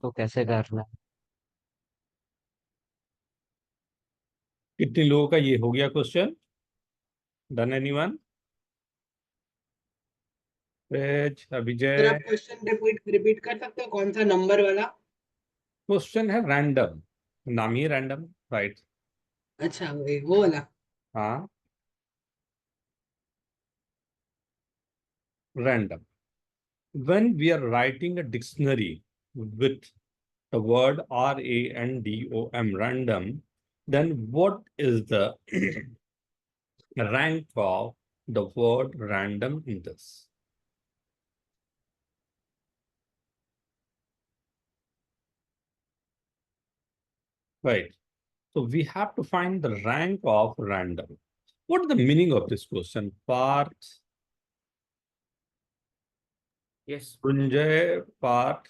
तो कैसे करना है? कितने लोगों का ये हो गया question? Done anyone? Tej, sir Abhijay. आप क्वेश्चन रिपीट रिपीट कर सकते हो, कौन सा नंबर वाला? क्वेश्चन है रैंडम, नाम ही रैंडम, राइट? अच्छा वो वाला। हाँ, random. When we are writing a dictionary with the word RANDOM, random, then what is the rank of the word random in this? Right. So we have to find the rank of random. What is the meaning of this question? Parth, Yes. Kunjay, Parth,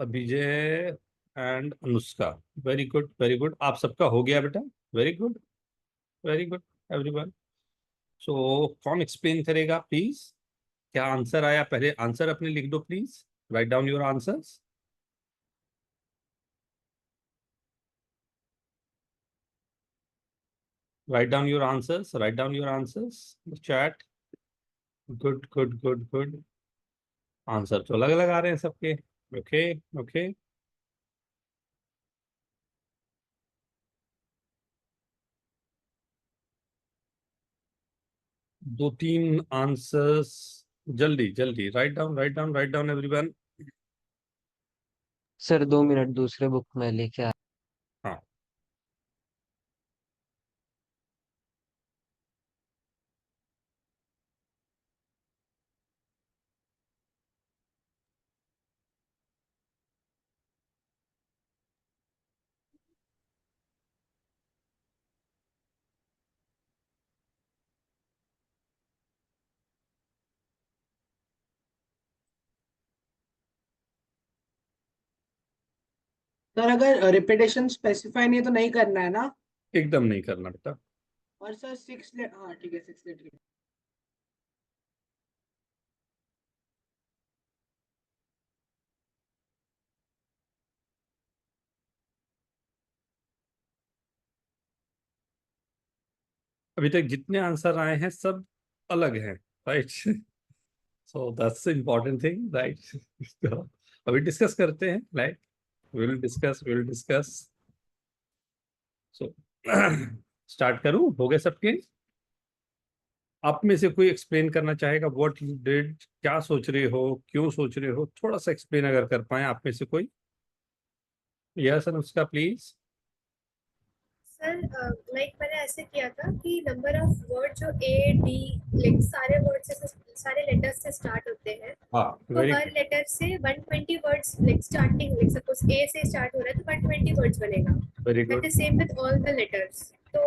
Abhijay and Anushka. Very good, very good. आप सबका हो गया बेटा? Very good, very good everyone. So कौन explain करेगा please? क्या answer आया? पहले आंसर अपने लिख दो please. Write down your answers. Write down your answers, write down your answers chat. Good good good good. Answer तो अलग अलग आ रहे हैं सबके। Okay okay. दो तीन आंसर्स। जल्दी जल्दी write down, write down, write down everyone. Sir 2 minute, दूसरे बुक में लेके आ। हाँ, सर अगर रिपीटेशन स्पेसिफाई नहीं है तो नहीं करना है ना? एकदम नहीं करना बेटा। और सर 6 लेटर, हाँ ठीक है 6 लेटर। अभी तक जितने आंसर आए हैं सब अलग हैं, right? So that's important thing, right? अभी डिस्कस करते हैं, right? Will discuss. So start करूं? हो गए सबके? आप में से कोई एक्सप्लेन करना चाहेगा व्हाट यू डिड? क्या सोच रहे हो, क्यों सोच रहे हो? थोड़ा सा एक्सप्लेन अगर कर पाए आप में से कोई। Yes Anushka please. Sir like मैंने ऐसे किया था कि नंबर ऑफ वर्ड जो ए डी लाइक सारे वर्ड से सारे लेटर्स से स्टार्ट होते हैं, हाँ, तो वेरी हर गुड, लेटर से 120 words like starting like suppose A से स्टार्ट हो रहा है तो 120 वर्ड्स बनेगा। Very that good. Is same with all the letters. तो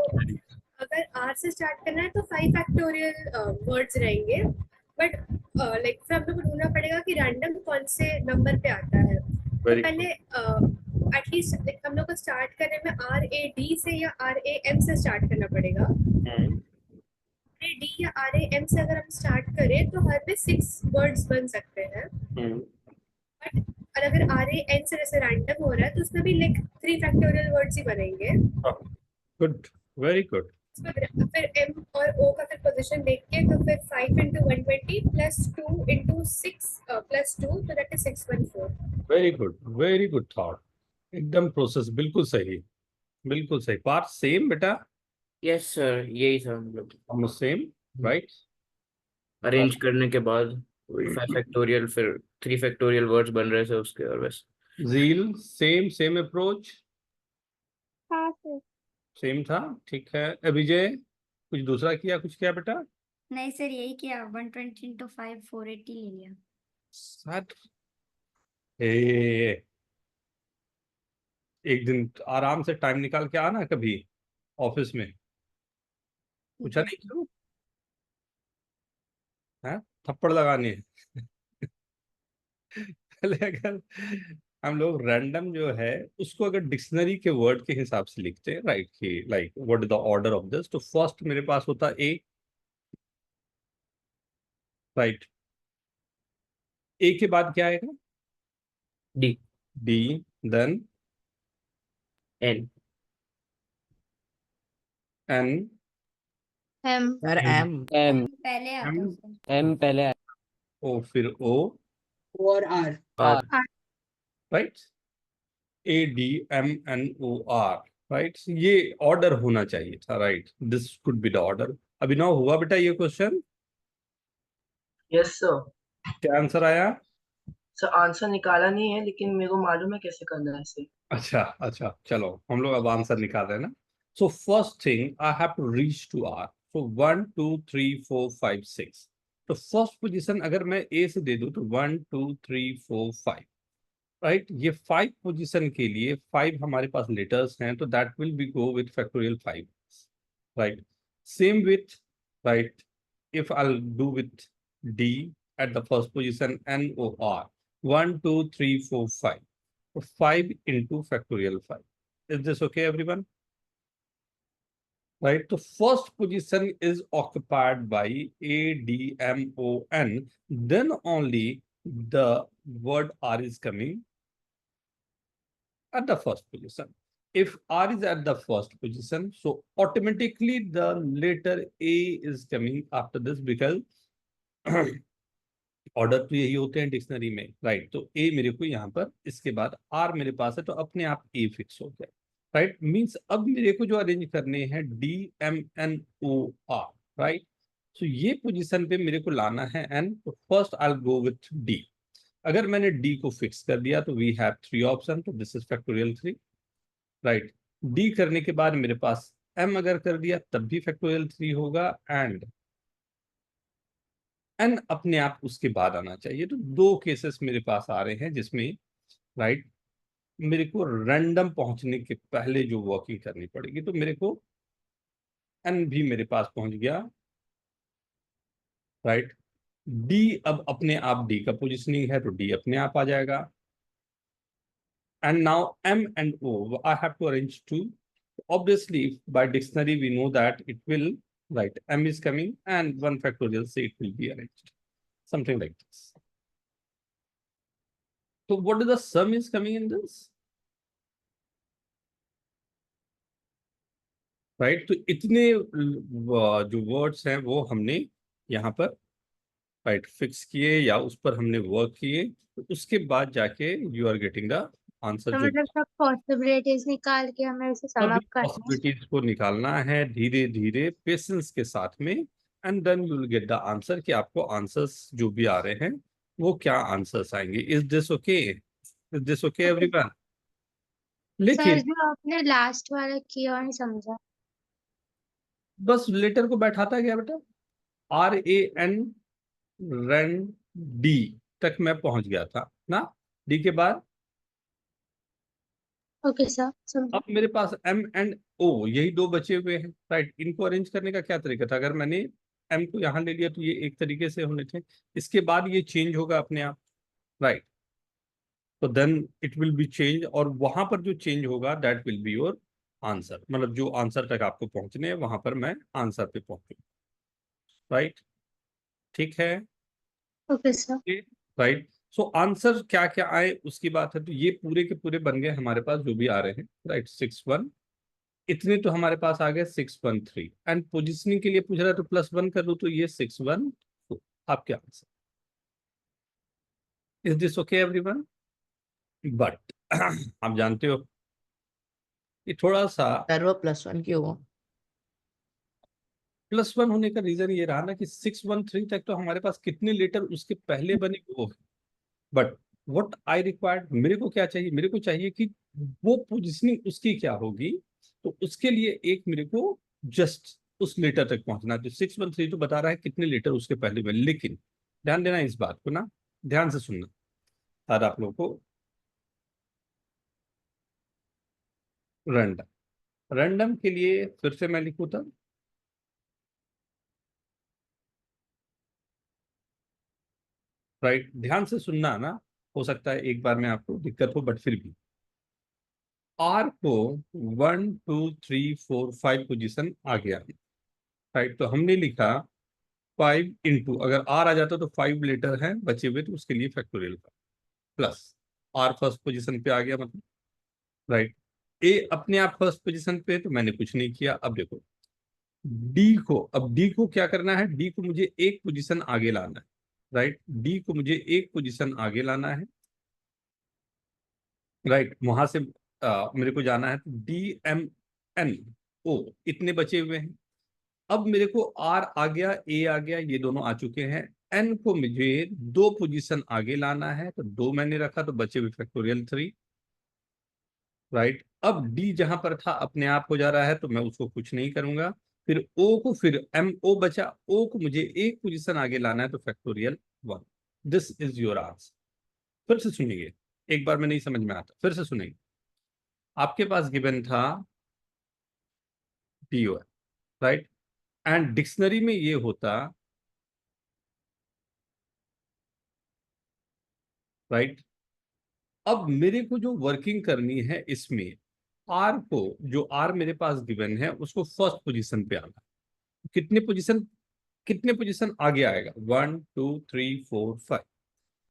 अगर आर से स्टार्ट करना है तो 5 फैक्टोरियल वर्ड्स रहेंगे, बट लाइक फिर हम लोग को ढूंढना पड़ेगा कि रैंडम कौन से नंबर पे आता है। तो वेरी पहले गुड। एटलीस्ट हम लोग को स्टार्ट करने में आर ए डी से या आर ए एम से स्टार्ट करना पड़ेगा। आर ए डी या आर ए एम से अगर हम स्टार्ट करें तो हर में 6 वर्ड्स बन सकते हैं। बट और अगर आर ए एन से जैसे रैंडम हो रहा है तो उसमें भी लाइक 3 फैक्टोरियल वर्ड्स ही बनेंगे। Good, very good. फिर एम और ओ का फिर पोजीशन देख के तो फिर 5 into 120 प्लस 2 into 6 प्लस 2 तो that is 614। Very good, very good thought. एकदम प्रोसेस बिल्कुल सही, बिल्कुल सही। पार्ट सेम बेटा? यस सर, यही था हम लोग हम सेम, राइट? अरेंज करने के बाद वही 5 फैक्टोरियल फिर 3 फैक्टोरियल वर्ड्स बन रहे थे उसके, और बस। जील सेम सेम अप्रोच? हाँ सर। सेम था, ठीक है। अभिजय कुछ दूसरा किया, कुछ किया बेटा? नहीं सर, यही किया, 120 into 5 480 ले लिया। सर ए, एक दिन आराम से टाइम निकाल के आना कभी ऑफिस में। ठीक पूछा है नहीं सर। क्यों है? थप्पड़ लगाने हैं। पहले अगर हम लोग रैंडम जो है उसको अगर डिक्शनरी के वर्ड के हिसाब से लिखते हैं, राइट, कि like what is the order of this, तो फर्स्ट मेरे पास होता ए, राइट? ए के बाद क्या आएगा? D. D. Then N N M sir M M पहले आता है M सर। एम पहले आया। O फिर O, और R. R right, ADMNOR, right, ये ऑर्डर होना चाहिए था, right, this could be the order. Abhinav हुआ बेटा ये क्वेश्चन? Yes sir. क्या आंसर आया? सर आंसर निकाला नहीं है लेकिन मेरे को मालूम है कैसे करना है इसे। अच्छा अच्छा, चलो हम लोग अब आंसर निकाल रहे हैं ना। So first thing I have to reach to r. So 1 2 3 4 5 6। तो फर्स्ट पोजीशन अगर मैं ए से दे दूं तो 1 2 3 4 5, राइट। ये 5 पोजीशन के लिए 5 हमारे पास लेटर्स हैं, तो that will be go with factorial 5, right. Same with, right, if I'll do with D at the first position, NOR, 1 2 3 4 5. So 5 into factorial 5. Is this okay, everyone? Right. So first position is occupied by ADMON. Then only the word R is coming at the first position. If R is at the first position, so automatically the letter A is coming after this, because order तो यही होते हैं dictionary में, right. तो ए मेरे को यहाँ पर, इसके बाद आर मेरे पास है, तो अपने आप ए फिक्स हो गया, राइट। मींस अब मेरे को जो अरेंज करने हैं DMNOR, राइट। सो ये पोजीशन पे मेरे को लाना है एन, तो first I will go with D. अगर मैंने डी को फिक्स कर दिया तो वी हैव 3 ऑप्शन, तो this is factorial 3, right. D करने के बाद मेरे पास एम अगर कर दिया तब भी फैक्टोरियल 3 होगा, एंड एन अपने आप उसके बाद आना चाहिए। तो 2 केसेस मेरे पास आ रहे हैं जिसमें, राइट, मेरे को रैंडम पहुंचने के पहले जो वर्किंग करनी पड़ेगी। तो मेरे को एन भी मेरे पास पहुंच गया, राइट। डी अब अपने आप, डी का पोजिशनिंग है तो डी अपने आप आ जाएगा। And now M and O I have to arrange two. Obviously, by dictionary we know that it will, right, m is coming and 1 factorial, say it will be arranged something like this. So what is the sum is coming in this, right? तो इतने जो words हैं वो हमने यहाँ पर, right, fix किए या उस पर हमने वर्क किए, तो उसके बाद जाके you are getting the answer. तो जो मतलब सब पॉसिबिलिटीज निकाल के हमें उसे सम सभी अप करना है। पॉसिबिलिटीज को निकालना है धीरे धीरे पेशेंस के साथ में, and then you will get the answer, कि आपको आंसर्स जो भी आ रहे हैं वो क्या आंसर्स आएंगे। Is this okay? Is this okay everyone? Sir लेकिन जो आपने लास्ट वाला किया और नहीं समझा। बस लेटर को बैठाता गया बेटा, RAN रन डी तक मैं पहुंच गया था ना। डी के बाद ओके सर समझा। अब मेरे पास M एंड O, यही 2 बचे हुए हैं, राइट। इनको अरेंज करने का क्या तरीका था? अगर मैंने M को यहाँ ले लिया तो ये एक तरीके से होने थे, इसके बाद ये चेंज होगा अपने आप, राइट। तो then it will be change, और वहां पर जो चेंज होगा that will be your answer. मतलब जो आंसर तक आपको पहुंचने हैं वहां पर मैं आंसर पे पहुंचू, राइट। ठीक है, okay sir. Right. So answer क्या क्या आए उसकी बात है। तो ये पूरे के पूरे बन गए हमारे पास जो भी आ रहे हैं, राइट। 6 1 इतने तो हमारे पास आ गए, 6 1 3, एंड पोजिशनिंग के लिए पूछ रहा है तो +1 कर दो, तो ये 6 1 4 आपके answer. Is this okay everyone? But आप जानते हो ये थोड़ा सा सर वो +1 क्यों हुआ? +1 होने का रीजन ये रहा ना कि 6 1 3 तक तो हमारे पास कितने लेटर उसके पहले बने वो है, बट व्हाट आई रिक्वायर्ड, मेरे को क्या चाहिए? मेरे को चाहिए कि वो पोजिशनिंग उसकी क्या होगी, तो उसके लिए एक मेरे को जस्ट उस लेटर तक पहुंचना। तो 6 1 3 तो बता रहा है कितने लेटर उसके पहले बने, लेकिन ध्यान देना इस बात को ना, ध्यान से सुनना तार आप लोगों को। रैंडम, रैंडम के लिए फिर से मैं लिखूं तब, राइट। ध्यान से सुनना ना, हो सकता है एक बार में आपको दिक्कत हो, बट फिर भी आर को 1 2 3 4 5 पोजीशन आ गया, राइट। तो हमने लिखा 5 इंटू, अगर आर आ जाता तो 5 लेटर हैं बचे हुए, तो उसके लिए फैक्टोरियल का प्लस आर फर्स्ट पोजीशन पे आ गया मतलब, राइट। ए अपने आप फर्स्ट पोजीशन पे है तो मैंने कुछ नहीं किया। अब देखो डी को क्या करना है, डी को मुझे एक पोजीशन आगे लाना है, राइट। डी को मुझे एक पोजीशन आगे लाना है, राइट। वहां से मेरे को जाना है तो डी एम एन ओ इतने बचे हुए हैं। अब मेरे को आर आ गया, ए आ गया, ये दोनों आ चुके हैं। एन को मुझे दो पोजीशन आगे लाना है तो दो मैंने रखा तो बचे हुए फैक्टोरियल 3, राइट। अब डी जहां पर था अपने आप हो जा रहा है तो मैं उसको कुछ नहीं करूंगा। फिर ओ को, फिर एम ओ बचा, ओ को मुझे एक पोजीशन आगे लाना है तो factorial 1। This is your answer. फिर से सुनिए, एक बार में नहीं समझ में आता, फिर से सुनिए। आपके पास गिवन था पीओ, राइट, एंड डिक्शनरी में ये होता, राइट। अब मेरे को जो वर्किंग करनी है इसमें आर को, जो आर मेरे पास गिवन है उसको फर्स्ट पोजीशन पे आना। कितने पोजीशन आगे आएगा, 1 2 3 4 5,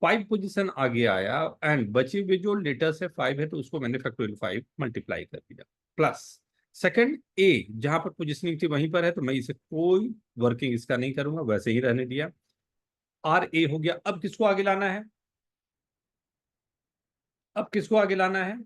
5 पोजीशन आगे आया। एंड बचे हुए जो लेटर्स है 5 है तो उसको मैंने फैक्टोरियल 5 मल्टीप्लाई कर दिया, प्लस सेकंड ए जहां पर पोजीशनिंग थी वहीं पर है तो मैं इसे कोई वर्किंग इसका नहीं करूंगा, वैसे ही रहने दिया। आर ए हो गया। अब किसको आगे लाना है, अब किसको आगे लाना है,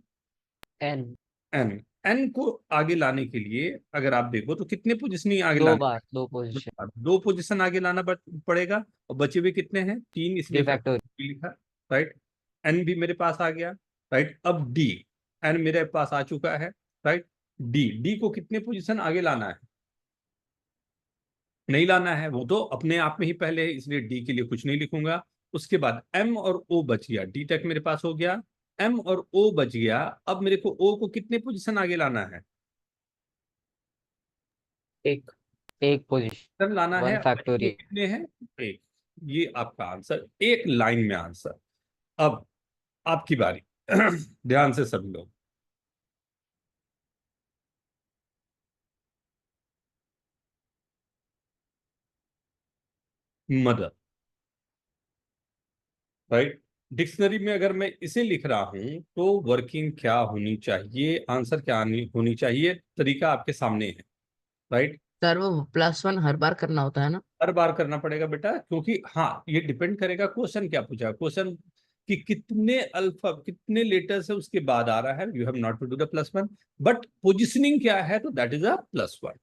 एन। एन। एन को आगे लाने के लिए अगर आप देखो तो कितने पोजीशनिंग आगे दो लाने, बार, दो पोजीशन। दो पोजीशन आगे लाना पड़ेगा। और बचे हुए कितने हैं, 3, इसलिए 3 फैक्टोरियल। फैक्टोरियल लिखा, राइट। एन भी मेरे पास आ गया, राइट। अब डी, एन मेरे पास आ चुका है, राइट। डी को कितने पोजीशन आगे लाना है, नहीं लाना है, वो तो अपने आप में ही पहले है, इसलिए डी के लिए कुछ नहीं लिखूंगा। उसके बाद एम और ओ बच गया, डी तक मेरे पास हो गया, एम और ओ बच गया। अब मेरे को ओ को कितने पोजीशन आगे लाना है, एक पोजीशन, आंसर लाना है। 1 ये फैक्टोरियल। कितने हैं, एक। ये आपका आंसर, एक लाइन में आंसर। अब आपकी बारी। ध्यान से सभी लोग, मदर, राइट। डिक्शनरी में अगर मैं इसे लिख रहा हूं तो वर्किंग क्या होनी चाहिए, आंसर क्या होनी चाहिए, तरीका आपके सामने है, राइट। सर वो +1 हर बार करना होता है ना? हर बार करना पड़ेगा बेटा, क्योंकि हाँ ये डिपेंड करेगा क्वेश्चन क्या पूछा, क्वेश्चन कि कितने अल्फा, कितने लेटर्स है उसके बाद आ रहा है, you have not to do the +1, but positioning क्या है तो that is a +1।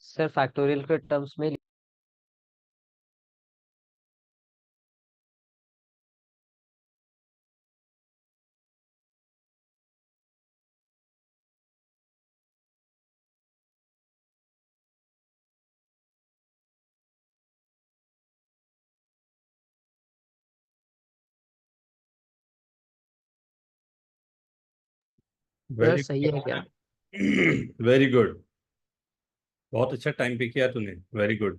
Sir factorial के टर्म्स में सर वेरी सही है क्या? वेरी गुड, बहुत अच्छा टाइम पे किया तूने, वेरी गुड।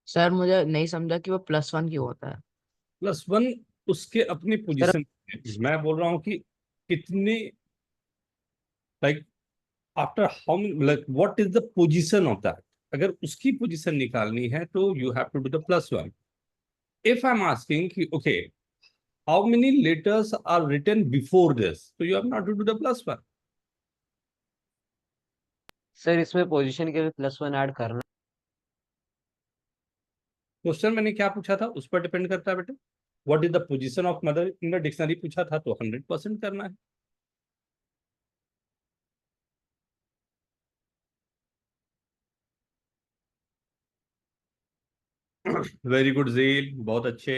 सर मुझे नहीं समझा कि वो +1 क्यों होता है। +1 उसके अपनी सर पोजीशन, मैं बोल रहा हूँ कि कितने, like after how, like what is the position of that, अगर उसकी पोजीशन निकालनी है तो you have to do the +1। If I am asking कि okay how many letters are written before this, तो you have not to do the +1। Sir इसमें position के लिए +1 ऐड करना। क्वेश्चन मैंने क्या पूछा था उस पर डिपेंड करता है बेटे। What is the position of mother in the dictionary पूछा था, तो 100% करना है। वेरी गुड जेल, बहुत अच्छे।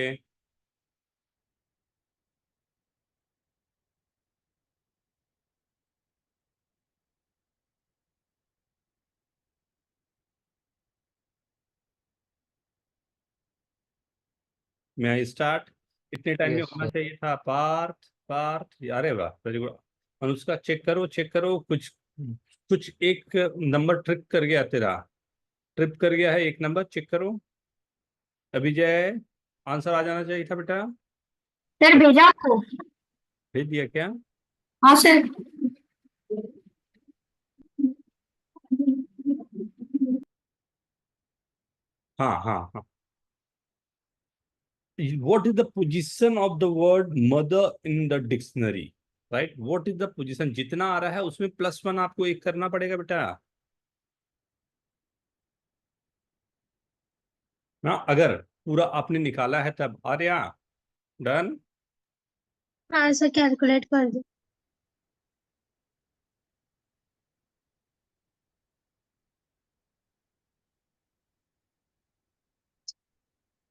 मैं आई स्टार्ट? इतने टाइम में यस होना सर। चाहिए था। पार्थ, पार्थ, अरे वाह, वेरी गुड। अनुष्का चेक करो, चेक करो, कुछ कुछ एक नंबर ट्रिप कर गया तेरा, ट्रिप कर गया है एक नंबर, चेक करो। अभिजय, आंसर आ जाना चाहिए था बेटा। सर भेजा आपको? भेज दिया क्या? हाँ सर। हाँ हाँ हाँ। What is the position of the word mother in the dictionary? Right? What is the position? जितना आ रहा है उसमें +1 आपको एक करना पड़ेगा बेटा। ना अगर पूरा आपने निकाला है तब। आर्या, डन? हाँ सर, कैलकुलेट कर दो।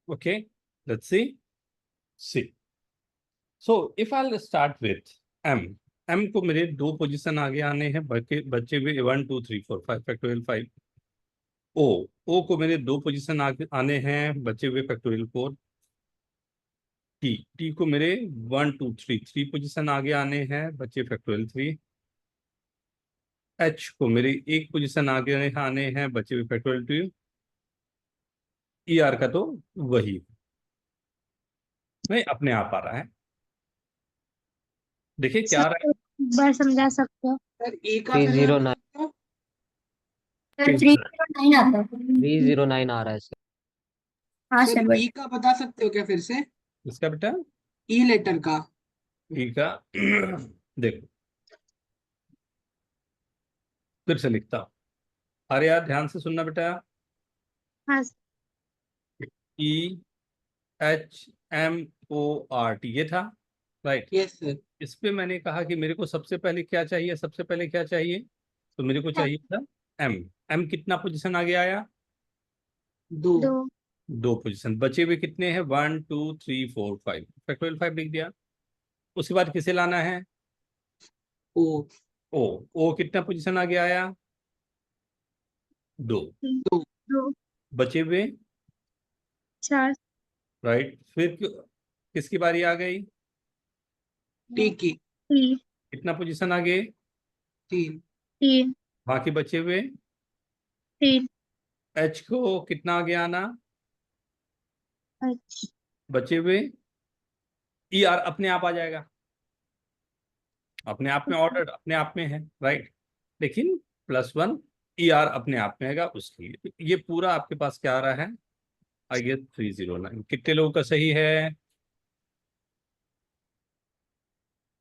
Okay, let's see. See. So if I'll start with M, M को मेरे दो पोजीशन आगे आने हैं, बच्चे बच्चे हुए 1 2 3 4 5 फैक्टोरियल 5। ओ, ओ को मेरे दो पोजीशन आगे आने हैं, बच्चे हुए फैक्टोरियल 4। टी, टी को मेरे 1 2 3 3 पोजीशन आगे आने हैं, बच्चे फैक्टोरियल 3। एच को मेरे एक पोजीशन आगे आने हैं, बच्चे हुए फैक्टोरियल 2। ई आर का तो वही नहीं अपने आप आ रहा है। देखिए क्या आ रहा सर एक बार समझा सकते हो? सर ए का फिर 309, सर है। 309 आता है। 309 आ रहा है सर। हाँ सर सर, ई का बता सकते हो क्या फिर से? इसका बेटा ई लेटर का। ई का देखो फिर से लिखता हूं। अरे यार ध्यान से सुनना बेटा। हाँ E H M O R T, ये था राइट। Yes sir. इस पे मैंने कहा कि मेरे को सबसे पहले क्या चाहिए, सबसे पहले क्या चाहिए, तो मेरे को चाहिए था एम। एम कितना पोजीशन आगे आया? दो। दो। दो पोजीशन। बचे हुए कितने हैं? 1 2 3 4 5, फैक्टोरियल 5 लिख दिया। उसके बाद किसे लाना है? ओ। ओ, ओ कितना पोजीशन आगे आया? दो। दो। दो। बचे हुए चार। राइट। फिर किसकी बारी आ गई? टी की। तीन। कितना पोजीशन आगे? तीन। तीन। बाकी बचे हुए तीन। एच को कितना आगे आना? अच्छा। बचे हुए ई आर अपने आप आ जाएगा, अपने आप में ऑर्डर अपने आप में है राइट। लेकिन +1 ई आर अपने आप में आएगा उसके लिए। ये पूरा आपके पास क्या आ रहा है? I guess 309। कितने लोगों का सही है?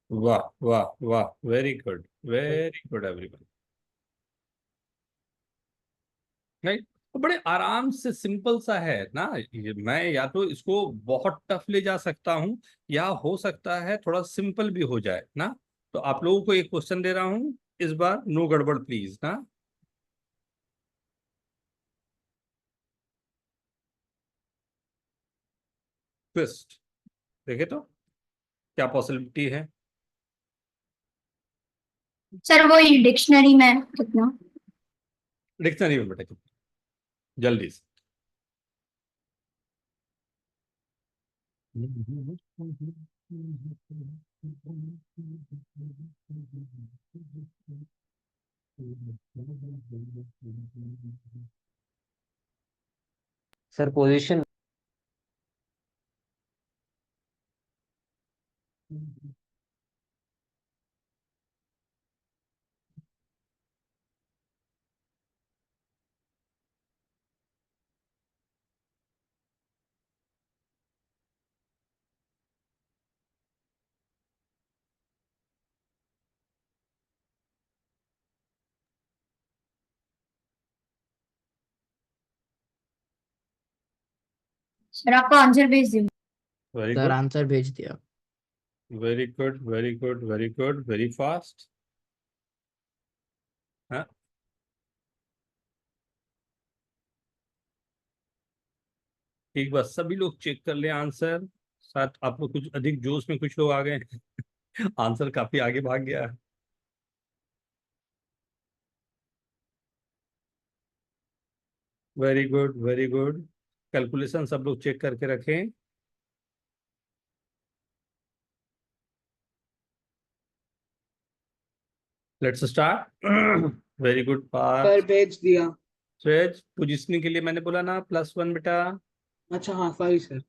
वाह वाह वाह, very good, very good everyone. नहीं तो बड़े आराम से सिंपल सा है ना ये। मैं या तो इसको बहुत टफ ले जा सकता हूं, या हो सकता है थोड़ा सिंपल भी हो जाए ना। तो आप लोगों को एक क्वेश्चन दे रहा हूं, इस बार नो गड़बड़ प्लीज ना। ट्विस्ट, देखे तो क्या पॉसिबिलिटी है। सर वही डिक्शनरी में कितना? डिक्शनरी में बेटा जल्दी से। सर पोजीशन सर आपको आंसर भेज दूँ? वेरी सर गुड, आंसर भेज दिया। Very good, very good, very good, very fast. हाँ, एक बार सभी लोग चेक कर ले आंसर। साथ आप लोग कुछ अधिक जोश में कुछ लोग आ गए आंसर काफी आगे भाग गया। Very good, very good. Calculation सब लोग चेक करके रखें। Let's start. Very good sir Parth. भेज दिया। स्वेज, पोजिशनिंग के लिए मैंने बोला ना +1 बेटा। अच्छा हाँ सॉरी सर।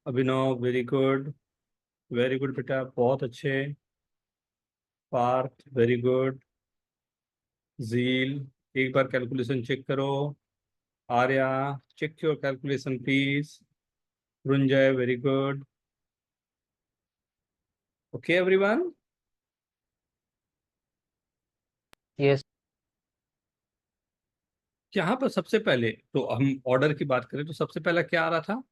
अभिनव, वेरी गुड बेटा, बहुत अच्छे। Partha, very good. जील, एक बार कैलकुलेशन चेक करो। Arya, check your calculation please. Runjay, very good. Okay everyone. Yes यहाँ पर सबसे पहले तो हम ऑर्डर की बात करें तो सबसे पहला क्या आ रहा था?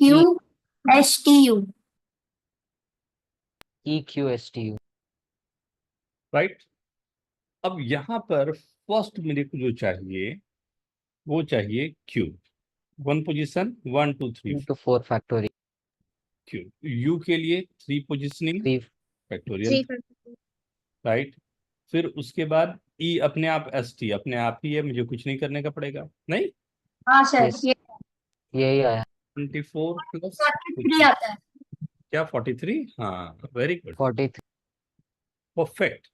QSTU। EQSTU। राइट। अब यहाँ पर फर्स्ट मेरे को जो चाहिए वो चाहिए Q. 1 position, 1 2 3 into 4 factorial Q. You के लिए 3 पोजिशनिंग 3 फैक्टोरियल, राइट। फिर उसके बाद ई अपने आप, एस टी अपने आप ही है, मुझे कुछ नहीं करने का पड़ेगा, नहीं। हाँ सर yes ये यही आया 24 प्लस 43 आता है। क्या 43? हाँ, वेरी गुड, 43 परफेक्ट,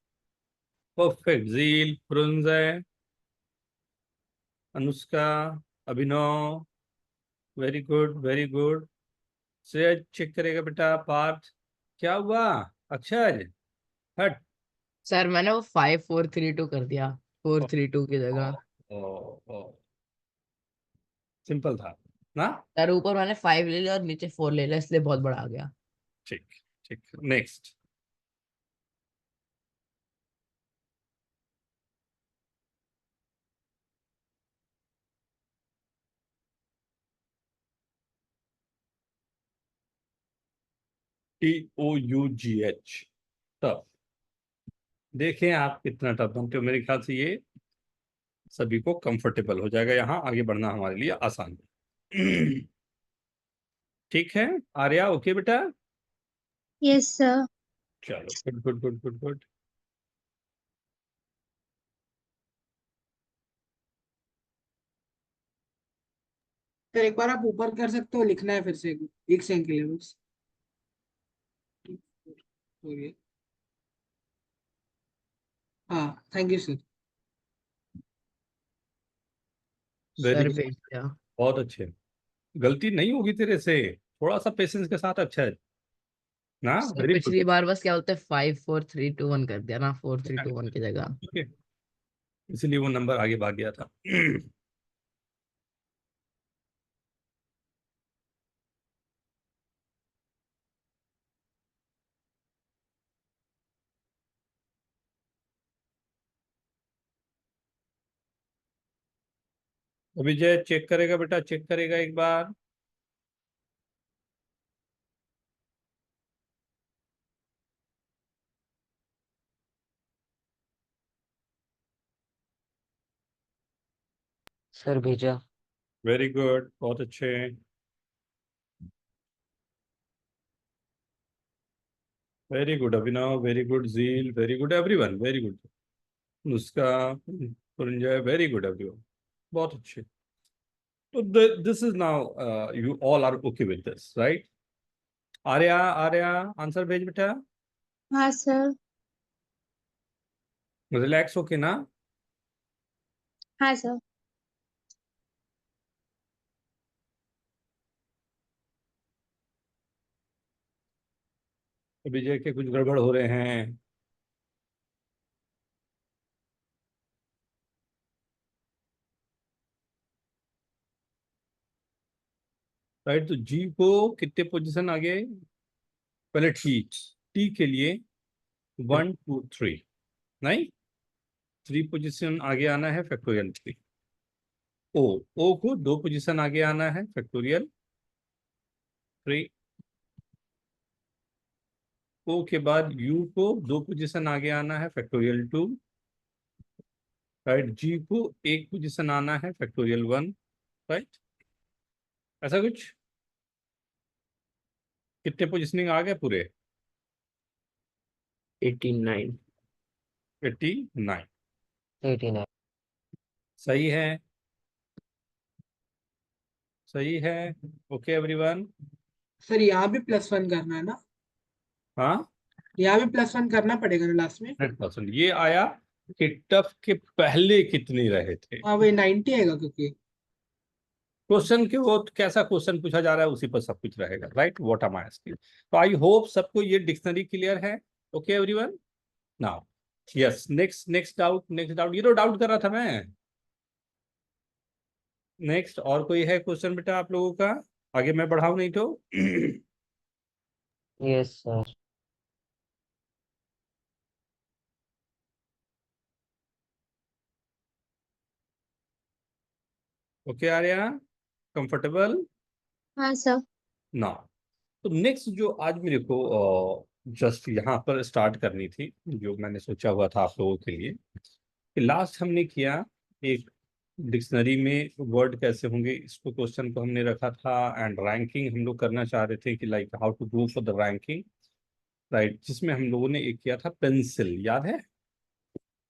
परफेक्ट। जील, प्रुंजय, अनुष्का, अभिनव, वेरी गुड, वेरी गुड। श्रेय चेक करेगा बेटा। पार्थ, क्या हुआ? अक्षय, हट। सर मैंने वो 5432 कर दिया 432 की जगह। सिंपल था ना। सर ऊपर मैंने 5 ले लिया और नीचे 4 ले लिया इसलिए बहुत बड़ा आ गया। ठीक, ठीक, नेक्स्ट। TOUGH, tough. देखें आप कितना टफ बनते हो। मेरे ख्याल से ये सभी को कंफर्टेबल हो जाएगा, यहाँ आगे बढ़ना हमारे लिए आसान है। ठीक है आर्या, ओके बेटा। Yes sir. चलो, good good good good good. Sir एक बार आप ऊपर कर सकते हो, लिखना है फिर से एक सेकंड के लिए बस। सॉरी। हाँ thank you sir. Very sir good, भेज दिया। बहुत अच्छे। गलती नहीं होगी तेरे से, थोड़ा सा पेशेंस के साथ। अच्छा है ना, सर वेरी गुड। पिछली बार बस क्या बोलते हैं 54321 कर दिया ना 4321 की जगह। ओके, इसलिए वो नंबर आगे भाग गया था। विजय चेक करेगा बेटा, चेक करेगा एक बार। सर भेजा। वेरी गुड, बहुत अच्छे। Very good Abhinav, very good Jeel, very good everyone, very good. नुस्खा, पुरंजय, वेरी गुड एवरीवन, बहुत अच्छे। तो this is now you all are okay with this, right? Arya, Arya answer भेज बेटा। हाँ सर। रिलैक्स होके ना। हाँ सर। विजय के कुछ गड़बड़ हो रहे हैं। राइट, तो जी को कितने पोजीशन आगे? पहले टी, टी के लिए 1 2 3, नहीं 3 पोजीशन आगे आना है फैक्टोरियल 3। ओ, ओ को 2 पोजीशन आगे आना है, फैक्टोरियल 3। ओ के बाद यू को 2 पोजीशन आगे आना है, फैक्टोरियल 2। राइट, जी को 1 पोजीशन आना है, फैक्टोरियल 1। राइट, ऐसा कुछ। कितने पोजीशनिंग आ गए पूरे? 89। 89। 89। सही है, सही है। Okay everyone. सर यहाँ भी +1 करना है ना? हाँ, यहाँ भी +1 करना पड़ेगा ना लास्ट में? 100%। ये आया कि टफ के पहले कितने रहे थे। हाँ वही 90 आएगा क्योंकि क्वेश्चन के वो कैसा क्वेश्चन पूछा जा रहा है उसी पर सब कुछ रहेगा। Right, what am I asking. तो आई होप सबको ये डिक्शनरी क्लियर है। Okay everyone. Now yes, next doubt, next doubt. ये तो डाउट कर रहा था मैं। नेक्स्ट और कोई है क्वेश्चन बेटा आप लोगों का? आगे मैं बढ़ाऊं नहीं तो। Yes sir. Okay Arya, comfortable हाँ सर। ना? तो नेक्स्ट जो आज मेरे को जस्ट यहाँ पर स्टार्ट करनी थी, जो मैंने सोचा हुआ था आप लोगों के लिए, कि लास्ट हमने किया एक डिक्शनरी में वर्ड कैसे होंगे, इसको क्वेश्चन को हमने रखा था। एंड रैंकिंग हम लोग करना चाह रहे थे कि like how to do for the ranking. Right, जिसमें हम लोगों ने एक किया था पेंसिल, याद है?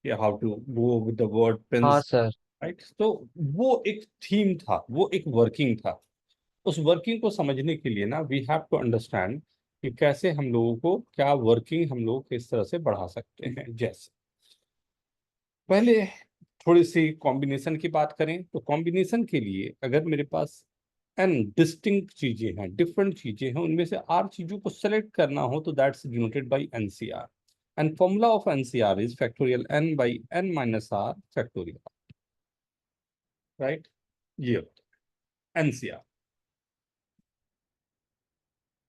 या how to go with the word हाँ पेंसिल। सर। राइट, तो वो एक थीम था, वो एक वर्किंग था। उस वर्किंग को समझने के लिए ना वी हैव टू अंडरस्टैंड कि कैसे हम लोगों को क्या वर्किंग हम लोग किस तरह से बढ़ा सकते हैं। जैसे पहले थोड़ी सी कॉम्बिनेशन की बात करें, तो कॉम्बिनेशन के लिए अगर मेरे पास एन डिस्टिंक्ट चीजें हैं, डिफरेंट चीजें हैं, उनमें से आर चीजों को सेलेक्ट करना हो तो that's denoted by nCr. And formula of nCr is factorial n by n minus r factorial. Right, ये होता है nCr,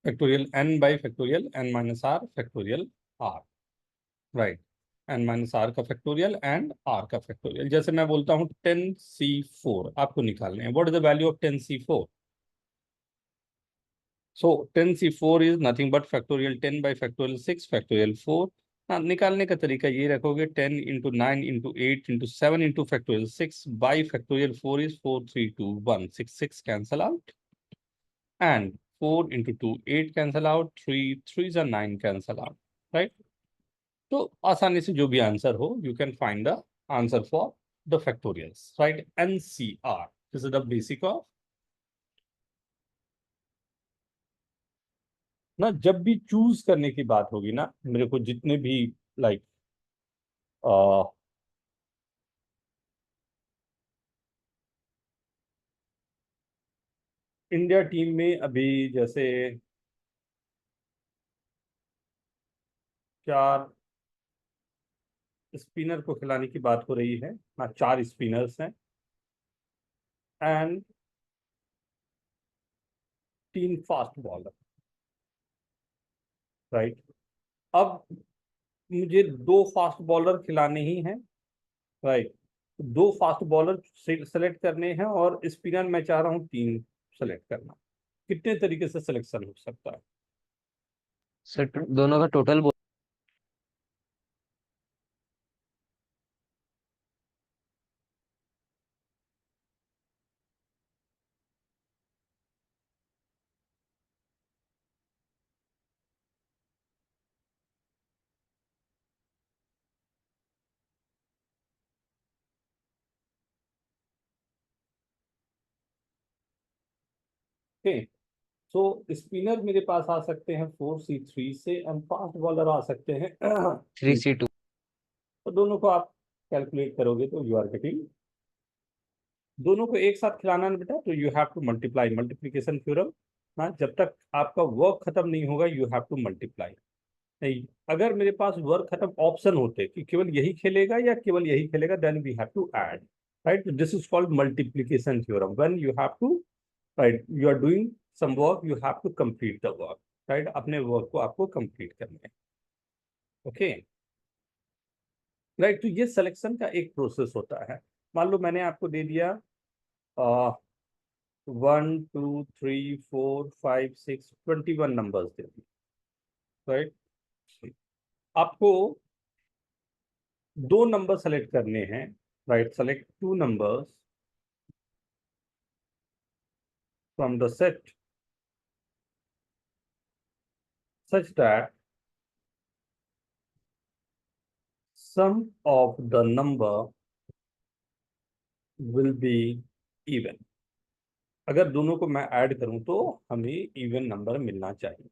factorial n by factorial n minus r factorial r. Right, n minus r का factorial and r का factorial. जैसे मैं बोलता हूँ 10c4 आपको निकालने हैं, what is the value of 10c4? So 10c4 is nothing but factorial 10 by factorial 6 factorial 4। हाँ, निकालने का तरीका ये रखोगे 10 into 9 into 8 into 7 into factorial 6 by factorial 4 is 4 3 2 1 6 6 cancel out. And 4 into 2 8 cancel out, 3 3 9 cancel out. Right, तो आसानी से जो भी आंसर हो you can find the answer for the factorials. Right, NCR this is the basic of ना। जब भी choose करने की बात होगी ना, मेरे को जितने भी लाइक इंडिया टीम में अभी जैसे 4 स्पिनर को खिलाने की बात हो रही है ना, 4 स्पिनर्स हैं एंड 3 फास्ट बॉलर। राइट, अब मुझे 2 फास्ट बॉलर खिलाने ही हैं। राइट, 2 फास्ट बॉलर सेलेक्ट करने हैं और स्पिनर मैं चाह रहा हूँ 3 सेलेक्ट करना। कितने तरीके से सिलेक्शन हो सकता है? सर दोनों का टोटल ओके, सो स्पिनर मेरे पास आ सकते हैं 4c3 से एंड फास्ट बॉलर आ सकते हैं 3C2। तो दोनों को आप कैलकुलेट करोगे तो यू आर गेटिंग, दोनों को एक साथ खिलाना है बेटा, तो you have to multiply, multiplication theorem. हाँ, जब तक आपका वर्क खत्म नहीं होगा यू हैव टू मल्टीप्लाई। नहीं, अगर मेरे पास वर्क खत्म ऑप्शन होते कि केवल यही खेलेगा या केवल यही खेलेगा, then we have to add. Right, this is called multiplication theorem. When you have to, right, you are doing some work, you have to complete the work. Right, अपने वर्क को आपको कंप्लीट करना है। ओके, राइट, तो ये selection का एक process होता है। मान लो मैंने आपको दे दिया 1 2 3 4 5 6 21 नंबर्स दे दिए, राइट। आपको दो नंबर सेलेक्ट करने हैं, right. Select two numbers from the set such that sum of the number will be even। अगर दोनों को मैं ऐड करूं तो हमें इवन नंबर मिलना चाहिए।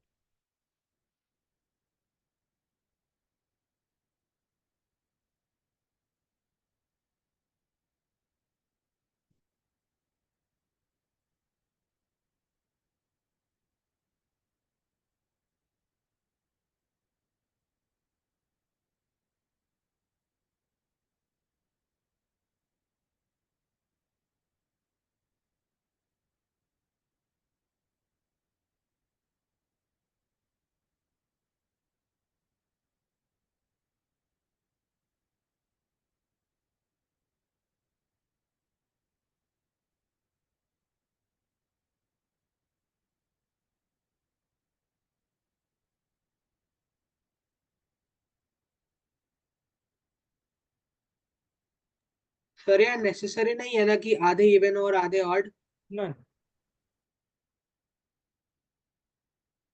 सर यार नेसेसरी नहीं है ना कि आधे इवन और आधे ऑड। ना,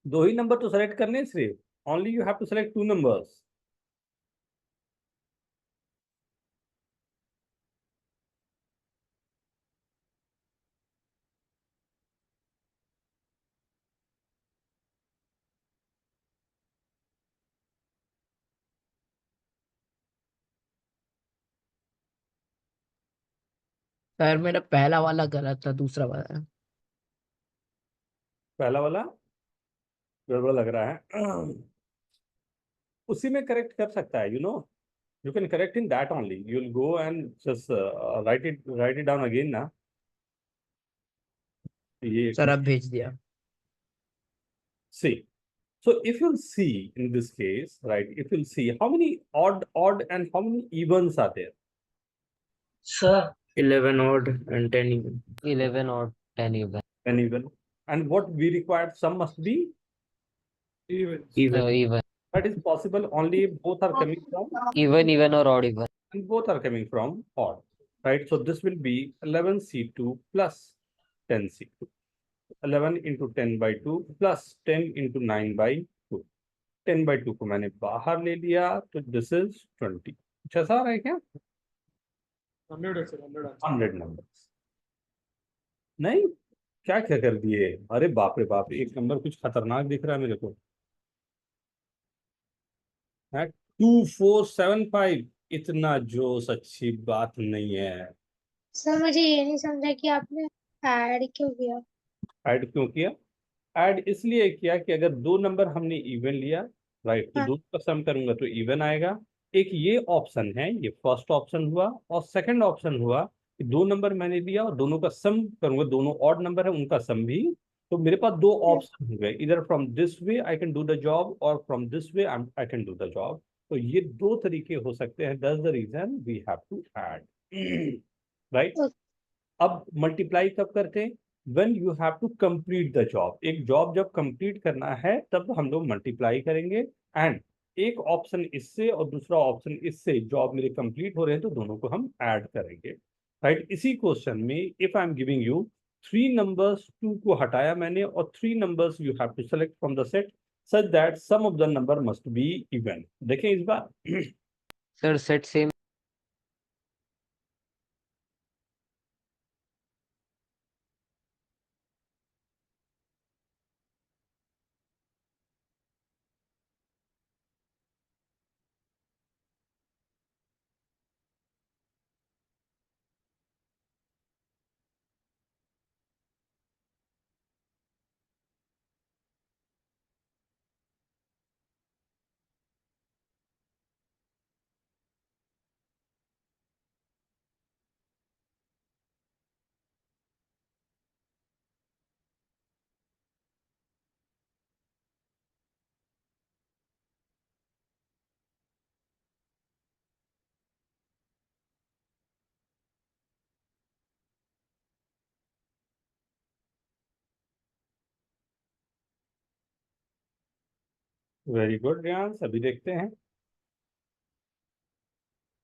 दो ही नंबर तो सेलेक्ट करने हैं सिर्फ। Only you have to select two numbers. Sir मेरा पहला वाला गलत था, दूसरा वाला। पहला वाला गड़बड़ लग रहा है। उसी में करेक्ट कर सकता है, you can correct in that only। you'll go and just write it down again ना। ये सर अब भेज दिया। see, so if you'll see in this case, right, if you'll see how many odd and how many evens are there। Sir, 11 odd and 10 even. 11 or 10 even. And even, and what we required sum must be Even. Even. that is possible only if both are coming from Even or odd even. and both are coming from odd, right? So this will be 11C2 plus 10C2, 11 into 10 by 2 plus 10 into 9 by 2। 10 by 2 को मैंने बाहर ले लिया तो this is 20। कुछ ऐसा आ रहा है क्या? 100 नंबर्स नहीं, क्या क्या कर दिए? अरे बाप रे बाप, एक नंबर कुछ खतरनाक दिख रहा है मेरे को। 2475, इतना जोश अच्छी बात नहीं है। सर मुझे ये नहीं समझा कि आपने ऐड क्यों किया। ऐड क्यों किया? ऐड इसलिए किया कि अगर दो नंबर हमने इवन लिया, राइट, तो हाँ। दोनों का सम करूंगा तो इवन आएगा। एक ये ऑप्शन है, ये फर्स्ट ऑप्शन हुआ। और सेकंड ऑप्शन हुआ कि दो नंबर मैंने लिया और दोनों का सम करूंगा, दोनों ऑड नंबर है उनका सम भी। तो मेरे पास दो ऑप्शन हो गए, इधर from this way I can do the job और from this way I can do the job. तो ये दो तरीके हो सकते हैं, that's the reason we have to add, right. अब मल्टीप्लाई कब करते हैं? when you have to complete the job। एक जॉब जब कंप्लीट करना है तब हम लोग मल्टीप्लाई करेंगे। एंड एक ऑप्शन इससे और दूसरा ऑप्शन इससे जॉब मेरे कंप्लीट हो रहे हैं तो दोनों को हम ऐड करेंगे, राइट। इसी क्वेश्चन में if I am giving you three numbers, two को हटाया मैंने और three numbers you have to select from the set such that sum of the number must be even. देखें इस बार। Sir, set same. Very good Riyansh, अभी देखते हैं।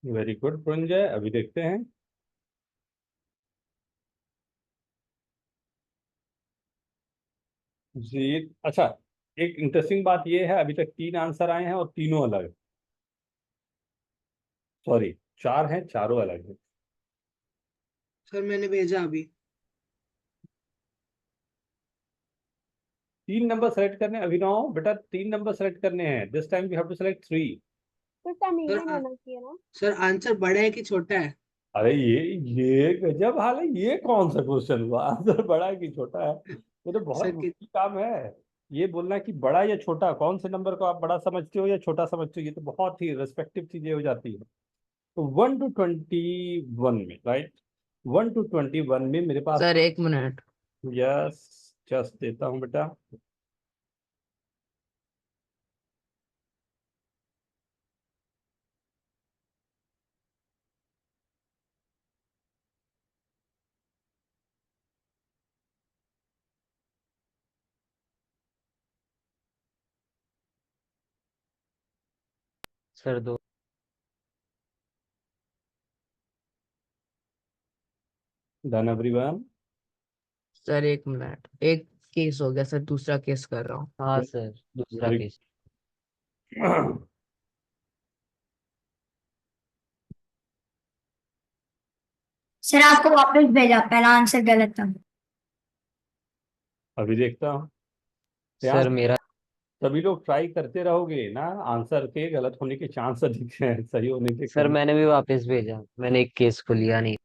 वेरी गुड पुरंजय, अभी देखते हैं। जी अच्छा, एक इंटरेस्टिंग बात ये है, अभी तक 3 आंसर आए हैं और तीनों अलग, सॉरी 4 हैं, चारों अलग हैं। सर मैंने भेजा अभी। 3 नंबर सेलेक्ट करने, अभिनव बेटा 3 नंबर सेलेक्ट करने हैं, this time we have to select 3। Sir answer बड़ा है कि छोटा है? अरे ये गजब हाल है, ये कौन सा क्वेश्चन हुआ? आंसर बड़ा है कि छोटा है? ये तो बहुत सर मुश्किल काम है। ये बोलना कि बड़ा या छोटा, कौन से नंबर को आप बड़ा समझते हो या छोटा समझते हो, ये तो बहुत ही रेस्पेक्टिव चीजें हो जाती है। तो 1 to 21 में, राइट, 1 to 21 में मेरे पास, सर 1 मिनट। यस जस्ट देता हूँ बेटा। Sir 2। Done everyone? Sir 1 minute, एक केस हो गया सर, दूसरा केस कर रहा हूँ। हाँ सर, दूसरा वेरी केस। सर आपको वापस भेजा, पहला आंसर गलत था। अभी देखता हूँ। यहाँ सर मेरा सभी लोग ट्राई करते रहोगे ना, आंसर के गलत होने के चांस अधिक हैं सही होने के सर कम। मैंने भी वापस भेजा, मैंने एक केस को लिया नहीं।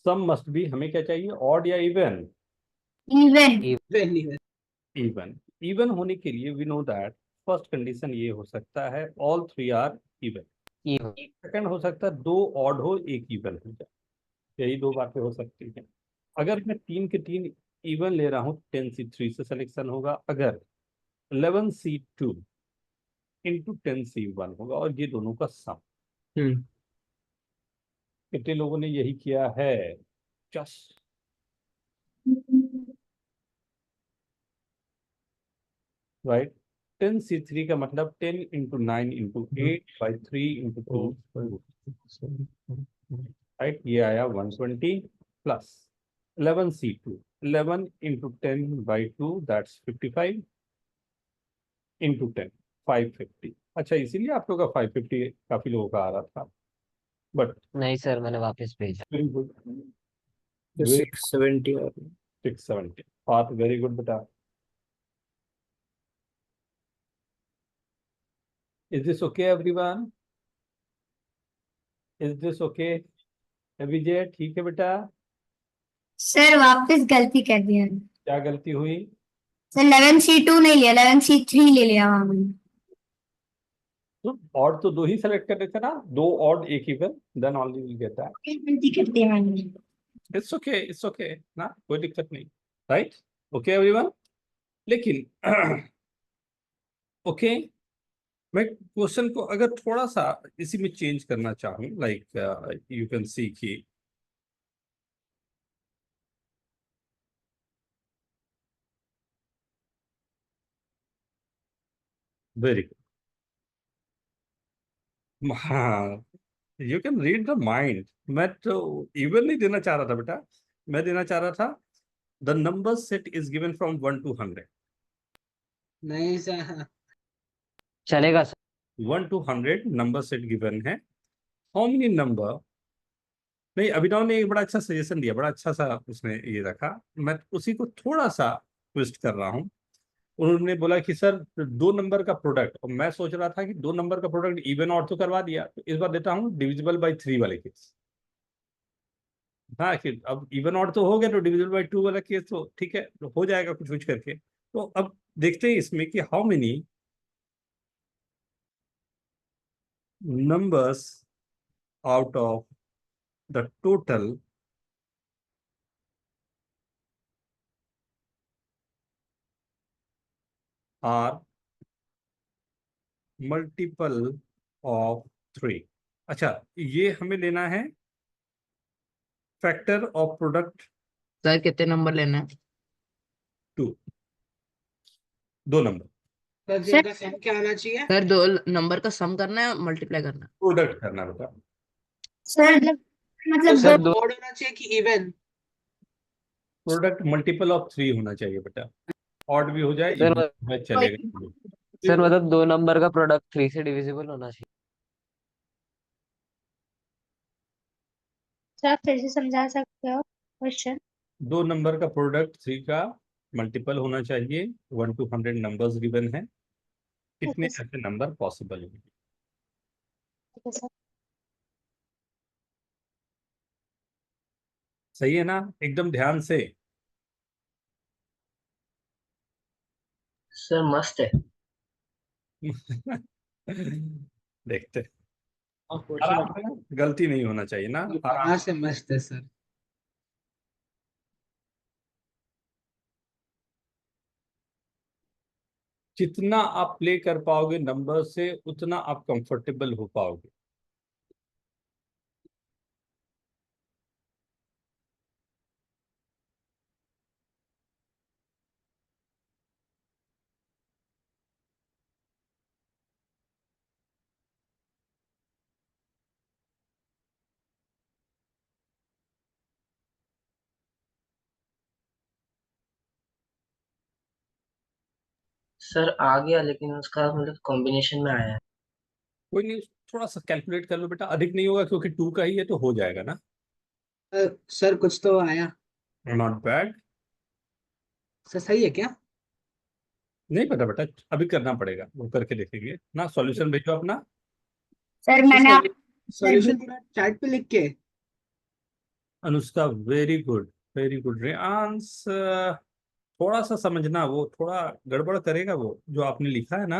सम मस्ट बी, हमें क्या चाहिए, ऑड या इवन? इवन। नहीं इवन। इवन होने के लिए we know that first condition ये हो सकता है all 3 are even. Even. Second हो सकता है 2 ऑड हो, 1 इवन हो जाए, यही 2 बातें हो सकती हैं। अगर मैं 3 के 3 इवन ले रहा हूँ, 10C3 से सिलेक्शन होगा। अगर 11C2 इंटू 10C1 होगा, और ये दोनों का सम। हम्म। कितने लोगों ने यही किया है? Just right. 10C3 का मतलब 10 इंटू 9 इंटू 8/3 इंटू 2, राइट, ये आया 120 plus 11C2, 11 into 10/2 that's 55 into 10, 550। अच्छा, इसीलिए आप लोग का 550 काफी लोगों का आ रहा था, बट नहीं सर, मैंने वापस भेजा। वेरी गुड, तो वेरी 670 आ रही है। 670 बात, वेरी गुड बेटा। Is this okay everyone? Is this okay? Vijay ठीक है बेटा? सर वापस गलती कर दिया। क्या गलती हुई? सर 11C2 नहीं लिया, 11C3 ले लिया वहां मैंने। तो ऑड तो 2 ही सेलेक्ट करने थे ना, 2 odd 1 even, then only will get that. गलती कर दी मैंने। इट्स ओके, इट्स ओके ना, कोई दिक्कत नहीं, राइट? Okay everyone. लेकिन ओके, मैं क्वेश्चन को अगर थोड़ा सा इसी में चेंज करना चाहूँ, लाइक यू कैन सी कि वेरी गुड, हाँ, you can read the mind. मैं तो इवन नहीं देना चाह रहा था बेटा, मैं देना चाह रहा था the number set is given from 1 to 100। नहीं सर। चलेगा sir. 1 to 100 number set given है। हाउ मेनी नंबर, नहीं, अभिनव ने एक बड़ा अच्छा सजेशन दिया, बड़ा अच्छा सा उसने ये रखा, मैं उसी को थोड़ा सा ट्विस्ट कर रहा हूँ। उन्होंने बोला कि सर 2 नंबर का प्रोडक्ट, और मैं सोच रहा था कि 2 नंबर का प्रोडक्ट इवन और तो करवा दिया, तो इस बार देता हूँ डिविजिबल बाई 3 वाले केस। हाँ, कि अब इवन और तो हो गया, तो डिविजिबल बाई 2 वाला केस तो ठीक है, तो हो जाएगा कुछ कुछ करके। तो अब देखते हैं इसमें कि how many numbers out of the total are multiple of 3। अच्छा, ये हमें लेना है फैक्टर ऑफ प्रोडक्ट सर कितने नंबर लेना है? 2। दो नंबर सर जिनका सम क्या आना चाहिए? सर दो नंबर का सम करना है मल्टीप्लाई करना है। प्रोडक्ट करना बेटा। सर मतलब सर दो दो ओड होना चाहिए कि इवन? प्रोडक्ट मल्टीपल ऑफ 3 होना चाहिए बेटा। ऑड भी हो जाए, सर इवन भी हो जाए, चलेगा। सर मतलब दो नंबर का प्रोडक्ट 3 से डिविजिबल होना चाहिए। सर आप फिर से समझा सकते हो क्वेश्चन? दो नंबर का प्रोडक्ट 3 का मल्टीपल होना चाहिए। 1 to 100 नंबर्स गिवन है। कितने सर। ऐसे नंबर पॉसिबल है? ठीक है सर। सही है ना? एकदम ध्यान से। सर मस्त है। देखते हैं। और क्वेश्चन आराम से ना, गलती नहीं होना चाहिए ना, आराम कहाँ से मस्त है सर? जितना आप प्ले कर पाओगे नंबर से उतना आप कंफर्टेबल हो पाओगे। सर आ गया लेकिन उसका मतलब कॉम्बिनेशन में आया है। कोई नहीं, थोड़ा सा कैलकुलेट कर लो बेटा, अधिक नहीं होगा क्योंकि 2 का ही है तो हो जाएगा ना। सर कुछ तो आया। Not bad. सर सही है क्या? नहीं पता बेटा, अभी करना पड़ेगा, वो करके देखेंगे ना। सॉल्यूशन भेजो अपना। सर मैंने आप सॉल्यूशन पूरा चैट पे लिख के? Anushka very good, very good. Reyansh थोड़ा सा समझना, वो थोड़ा गड़बड़ करेगा वो जो आपने लिखा है ना।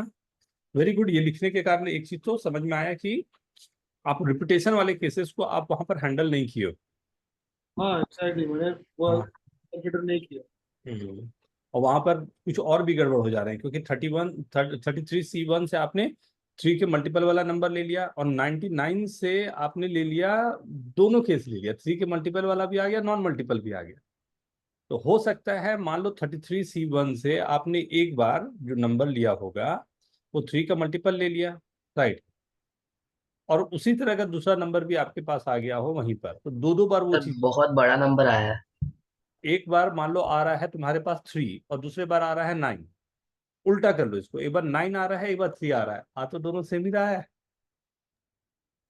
Very good. ये लिखने के कारण एक चीज तो समझ में आया कि आप रिपीटेशन वाले केसेस को आप वहां पर हैंडल नहीं किए हो। हाँ एग्जैक्टली, मैंने वो हाँ। कंसिडर नहीं किया। और वहां पर कुछ और भी गड़बड़ हो जा रहे हैं क्योंकि 33C1 से आपने 3 के मल्टीपल वाला नंबर ले लिया और 99 से आपने ले लिया, दोनों केस ले लिया। 3 के मल्टीपल वाला भी आ गया, नॉन मल्टीपल भी आ गया। तो हो सकता है मान लो 33C1 से आपने एक बार जो नंबर लिया होगा वो 3 का मल्टीपल ले लिया, राइट। और उसी तरह का दूसरा नंबर भी आपके पास आ गया हो वहीं पर, तो दो दो बार वो सर चीज। बहुत बड़ा नंबर आया है। एक बार मान लो आ रहा है तुम्हारे पास 3 और दूसरे बार आ रहा है 9। उल्टा कर लो इसको, एक बार 9 आ रहा है, एक बार 3 आ रहा है, आ तो दोनों सेम ही रहा है।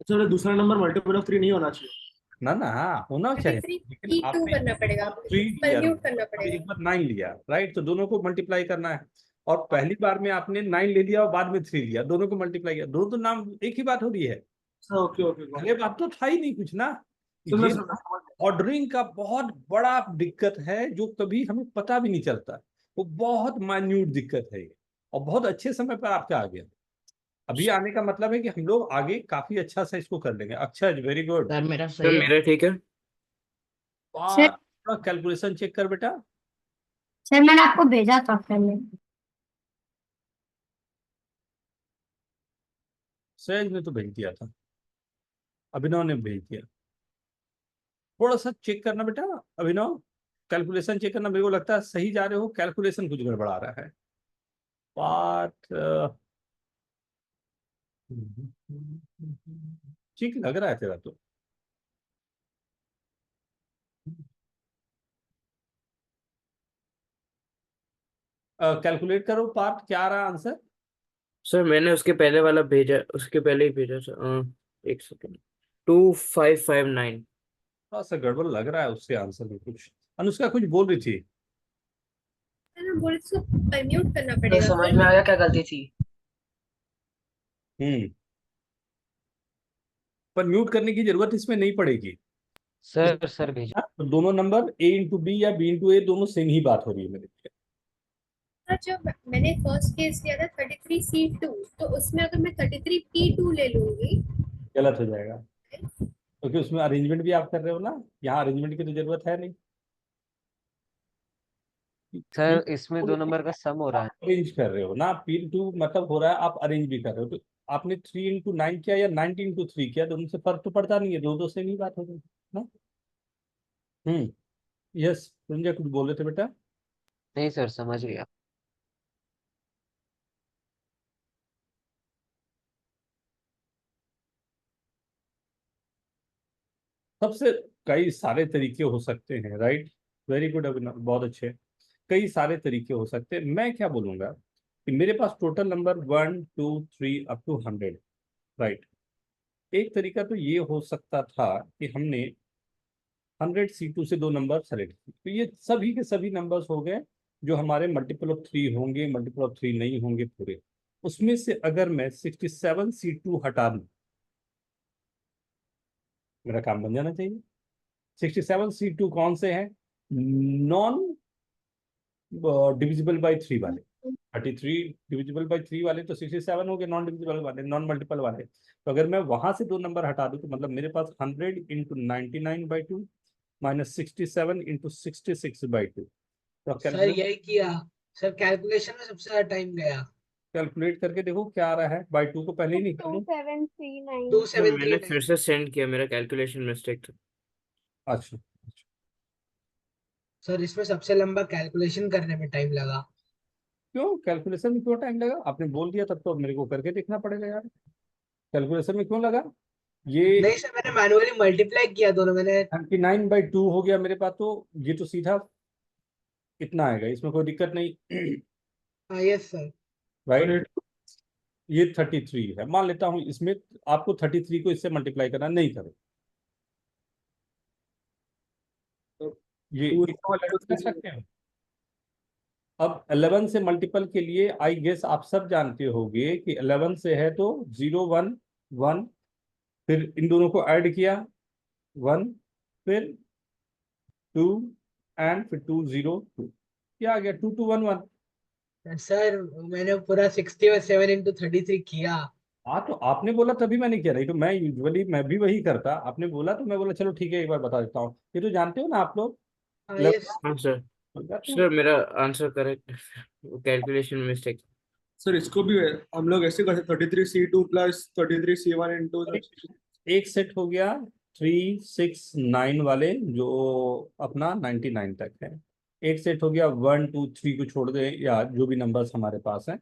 अच्छा, दूसरा नंबर मल्टीपल ऑफ 3 नहीं होना चाहिए? ना ना, हाँ होना चाहिए, 33 लेकिन E2 आपने करना एक पड़ेगा, बार 3 लिया, परम्यूट करना अब पड़ेगा। एक बार 9 लिया, राइट। तो दोनों को मल्टीप्लाई करना है। और पहली बार में आपने 9 ले लिया और बाद में 3 लिया, दोनों को मल्टीप्लाई किया, दोनों तो नाम एक ही बात हो रही है। Okay okay. पहले बात तो था ही नहीं कुछ ना। सुनना ये सुनना। ऑर्डरिंग का बहुत बड़ा दिक्कत है जो कभी हमें पता भी नहीं चलता। वो बहुत माइन्यूट दिक्कत है ये, और बहुत अच्छे समय पर आपका आ गया। अभी आने का मतलब है कि हम लोग आगे काफी अच्छा से इसको कर लेंगे। Akshay very good. सर मेरा सर सही है। मेरा ठीक है। सर थोड़ा कैलकुलेशन चेक कर बेटा। सर मैंने आपको भेजा था पहले। सहज ने तो भेज दिया था, अभिनव ने भेज दिया। थोड़ा सा चेक करना बेटा अभिनव, कैलकुलेशन चेक करना। मेरे को लगता है सही जा रहे हो, कैलकुलेशन कुछ गड़बड़ा रहा है। पार्ट ठीक लग रहा है तेरा तो। कैलकुलेट करो पार्ट, क्या आ रहा है आंसर? सर मैंने उसके पहले वाला भेजा, उसके पहले ही भेजा सर। एक सेकेंड। 2559। थोड़ा सा गड़बड़ लग रहा है उसके आंसर में कुछ। अनुष्का कुछ बोल रही थी। ना बोले तो परम्यूट करना तो पड़ेगा समझ फिर। में आ गया क्या गलती थी। हम्म। पर म्यूट करने की जरूरत इसमें नहीं पड़ेगी। सर भेजो। तो दोनों नंबर A into B या B into A दोनों सेम ही बात हो रही है मेरे लिए। सर जब मैंने फर्स्ट केस लिया था 33C2, तो उसमें अगर मैं 33P2 ले लूंगी गलत हो जाएगा क्योंकि उसमें अरेंजमेंट भी आप कर रहे हो ना, यहाँ अरेंजमेंट की तो जरूरत है नहीं। सर इसमें दो नंबर का सम हो रहा है। अरेंज कर रहे हो ना, P2 मतलब हो रहा है आप अरेंज भी कर रहे हो। तो आपने 3 into 9 किया या 19 into 3 किया, दोनों से फर्क तो पड़ता नहीं है, दो दो सेम ही बात हो गई ना। यस, संजय कुछ बोल रहे थे बेटा। नहीं सर, समझ गया। सबसे कई सारे तरीके हो सकते हैं, राइट। वेरी गुड अभिनव, बहुत अच्छे। कई सारे तरीके हो सकते हैं। मैं क्या बोलूंगा कि मेरे पास total number 1 2 3 up to 100, right. एक तरीका तो ये हो सकता था कि हमने 100 C2 से दो नंबर सेलेक्ट किए, तो ये सभी के सभी नंबर्स हो गए जो हमारे मल्टीपल ऑफ 3 होंगे, मल्टीपल ऑफ 3 नहीं होंगे पूरे। उसमें से अगर मैं 67 C2 हटा दूं, मेरा काम बन जाना चाहिए। 67 C2 कौन से हैं? नॉन डिविजिबल बाई 3 वाले। 33 डिविजिबल बाई 3 वाले तो 67 हो गए, नॉन डिविजिबल वाले, नॉन मल्टीपल वाले। तो अगर मैं वहां से दो नंबर हटा दूं तो मतलब मेरे पास 100 × 99/2 माइनस 67 × 66/2। तो आप सर कैलकुलेट यही किया। सर कैलकुलेशन में सबसे ज्यादा टाइम गया। कैलकुलेट करके देखो क्या आ रहा है। बाई 2 को पहले ही निकाल लो। 2739। टू सर सेवन मैंने थ्री फिर नाइन से सेंड किया, मेरा कैलकुलेशन मिस्टेक था। अच्छा, सर इसमें सबसे लंबा कैलकुलेशन करने में टाइम लगा। क्यों कैलकुलेशन में क्यों टाइम लगा? आपने बोल दिया तब तो अब मेरे को करके देखना पड़ेगा यार। कैलकुलेशन में क्यों लगा? ये नहीं सर, मैंने मैनुअली मल्टीप्लाई किया दोनों मैंने। 99/2 हो गया मेरे पास, तो ये तो सीधा इतना आएगा, इसमें कोई दिक्कत नहीं। हाँ यस सर। राइट। ये 33 है, मान लेता हूं इसमें आपको 33 को इससे मल्टीप्लाई करना नहीं करो, तो ये इसको अलग कर सकते हैं। अब 11 से मल्टीपल के लिए आई गेस आप सब जानते होंगे कि 11 से है तो 0 1 1, फिर इन दोनों को ऐड किया 1, फिर 2 एंड फिर 2 0 2, क्या आ गया 2 2 1 1। सर मैंने पूरा 67 × 33 किया। हाँ तो आपने बोला तभी मैंने किया, नहीं तो मैं यूजुअली मैं भी वही करता। आपने बोला तो मैं बोला चलो ठीक है एक बार बता देता हूँ। ये तो जानते हो ना आप लोग। हाँ यस। हाँ सर। जाते हो। सर मेरा answer correct, calculation mistake. Sir इसको भी हम लोग ऐसे कर सकते 33C2 प्लस 33C1 इंटू। एक सेट हो गया 3 6 9 वाले जो अपना 99 तक है। एक सेट हो गया 1 2 3 को छोड़ दे या जो भी नंबर्स हमारे पास हैं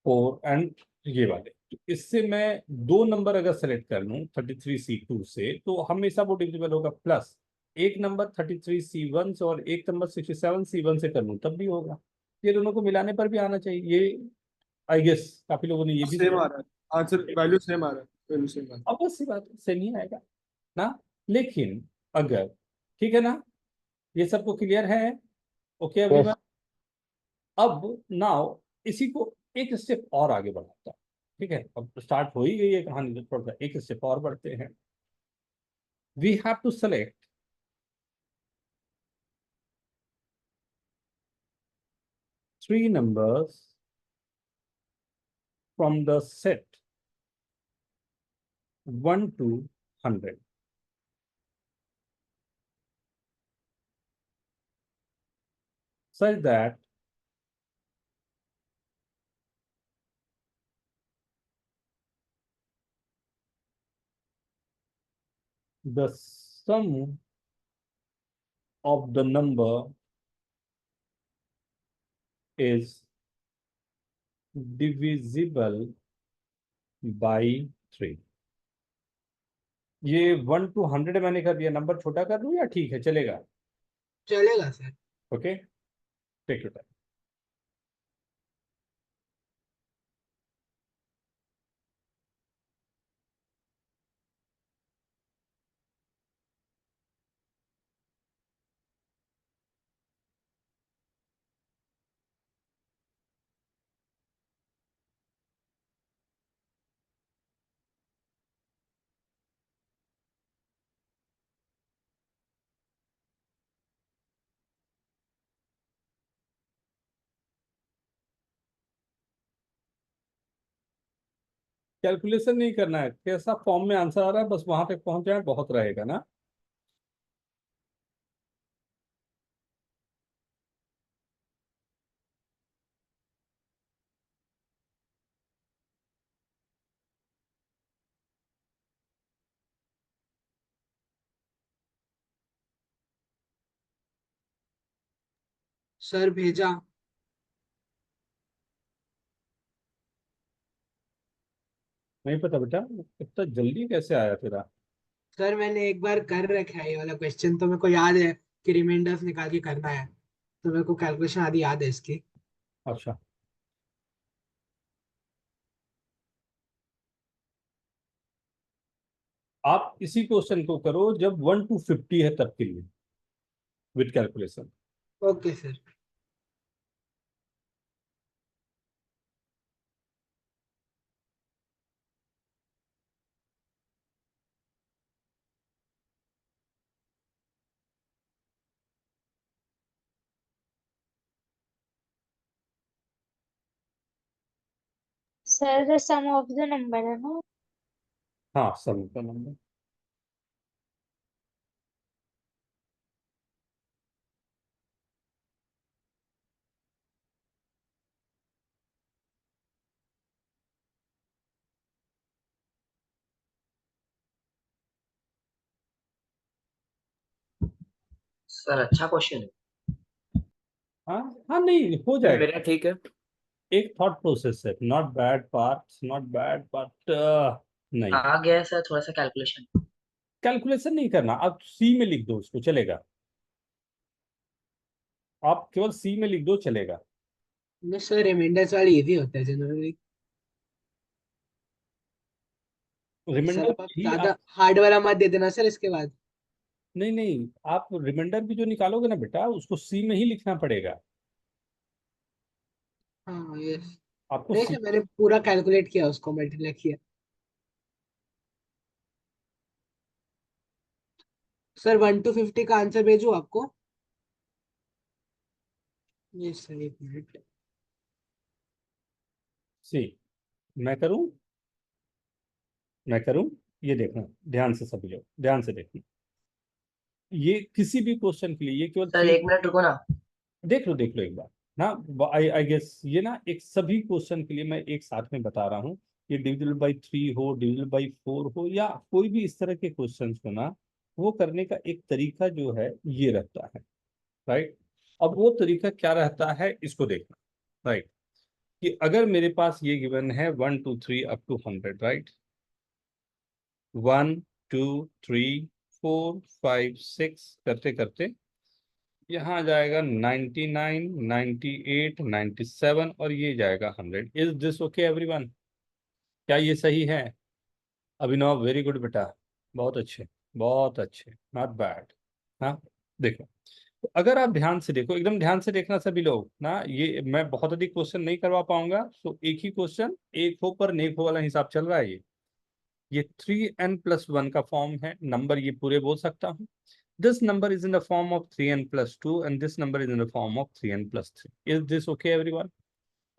4 एंड ये वाले। तो इससे मैं दो नंबर अगर सेलेक्ट कर लूं 33C2 से तो हमेशा वो डिविजिबल होगा। प्लस एक नंबर 33C1 से और एक नंबर 67C1 से कर लूं तब भी होगा। ये दोनों को मिलाने पर भी आना चाहिए। ये आई गेस काफी लोगों ने ये भी सेम आ रहा है आंसर, वैल्यू सेम आ रहा है, वैल्यू सेम आ रहा अब सी बात है सेम ही आएगा ना। लेकिन अगर ठीक है ना, ये सबको क्लियर है? Okay everyone. अब नाउ इसी को एक स्टेप और आगे बढ़ाता हूं। ठीक है, अब स्टार्ट हो ही गई है कहानी, तो थोड़ा सा एक स्टेप और बढ़ते हैं। We have to select three numbers from the set 1 to 100 such that the sum of the number is divisible by 3। ये 1 to 100 मैंने कर दिया, नंबर छोटा कर दूं या ठीक है चलेगा? चलेगा sir. Okay, take your time. Calculation नहीं करना है, कैसा फॉर्म में आंसर आ रहा है बस वहां तक पहुंच जाए बहुत रहेगा ना। सर भेजा। नहीं पता बेटा, इतना जल्दी कैसे आया तेरा? सर मैंने एक बार कर रखा है ये वाला क्वेश्चन, तो मेरे को याद है कि रिमाइंडर्स निकाल के करना है, तो मेरे को कैलकुलेशन आदि याद है इसकी। अच्छा, आप इसी क्वेश्चन को करो जब 1 to 50 है तब के लिए, with calculation. Okay sir. Sir the sum of the number है ना। हाँ, सम का नंबर। सर अच्छा क्वेश्चन है। हाँ हाँ, नहीं हो मेरा जाएगा। ठीक है। एक थॉट प्रोसेस है, not bad part, not bad but नहीं, आ गया है सर थोड़ा सा कैलकुलेशन। कैलकुलेशन नहीं करना, आप सी में लिख दो उसको, चलेगा। आप केवल सी में लिख दो, चलेगा। नहीं सर, रिमाइंडर्स वाली इजी होता है जनरली। सर रिमाइंडर आप भी ज्यादा आप, हार्ड वाला मत दे देना सर इसके बाद। नहीं नहीं, आप रिमाइंडर भी जो निकालोगे ना बेटा, उसको सी में ही लिखना पड़ेगा हाँ यस। आपको। नहीं सी, सर, मैंने पूरा कैलकुलेट किया, उसको मल्टीप्लाई किया। सर 1 to 50 का आंसर भेजूं आपको? यस सर, एक मिनट। सी मैं करूं, मैं करूं, ये देखना ध्यान से, सभी लोग ध्यान से देखना। ये किसी भी क्वेश्चन के लिए ये केवल सर 3, 1 मिनट रुको ना। देख लो एक बार ना। आई गेस ये ना एक सभी क्वेश्चन के लिए मैं एक साथ में बता रहा हूँ। ये डिविजिबल बाई 3 हो, डिविजिबल बाई 4 हो, या कोई भी इस तरह के क्वेश्चन हो ना, वो करने का एक तरीका जो है ये रहता है, राइट। अब वो तरीका क्या रहता है इसको देखना, राइट। कि अगर मेरे पास ये गिवन है 1 2 3 अप टू 100, राइट। 1 2 3 4 5 6 करते करते यहाँ आ जाएगा 99 98 97 और ये जाएगा 100। Is this okay everyone? क्या ये सही है? अभिनव, वेरी गुड बेटा, बहुत अच्छे, बहुत अच्छे, नॉट बैड। हाँ, देखो, तो अगर आप ध्यान से देखो, एकदम ध्यान से देखना सभी लोग ना, ये मैं बहुत अधिक क्वेश्चन नहीं करवा पाऊंगा, तो एक ही क्वेश्चन, एक हो पर नेक हो वाला हिसाब चल रहा है। ये 3n+1 का फॉर्म है, नंबर ये पूरे बोल सकता हूँ। This number is in the form of 3n+2 and this number is in the form of 3n+3. Is this okay everyone?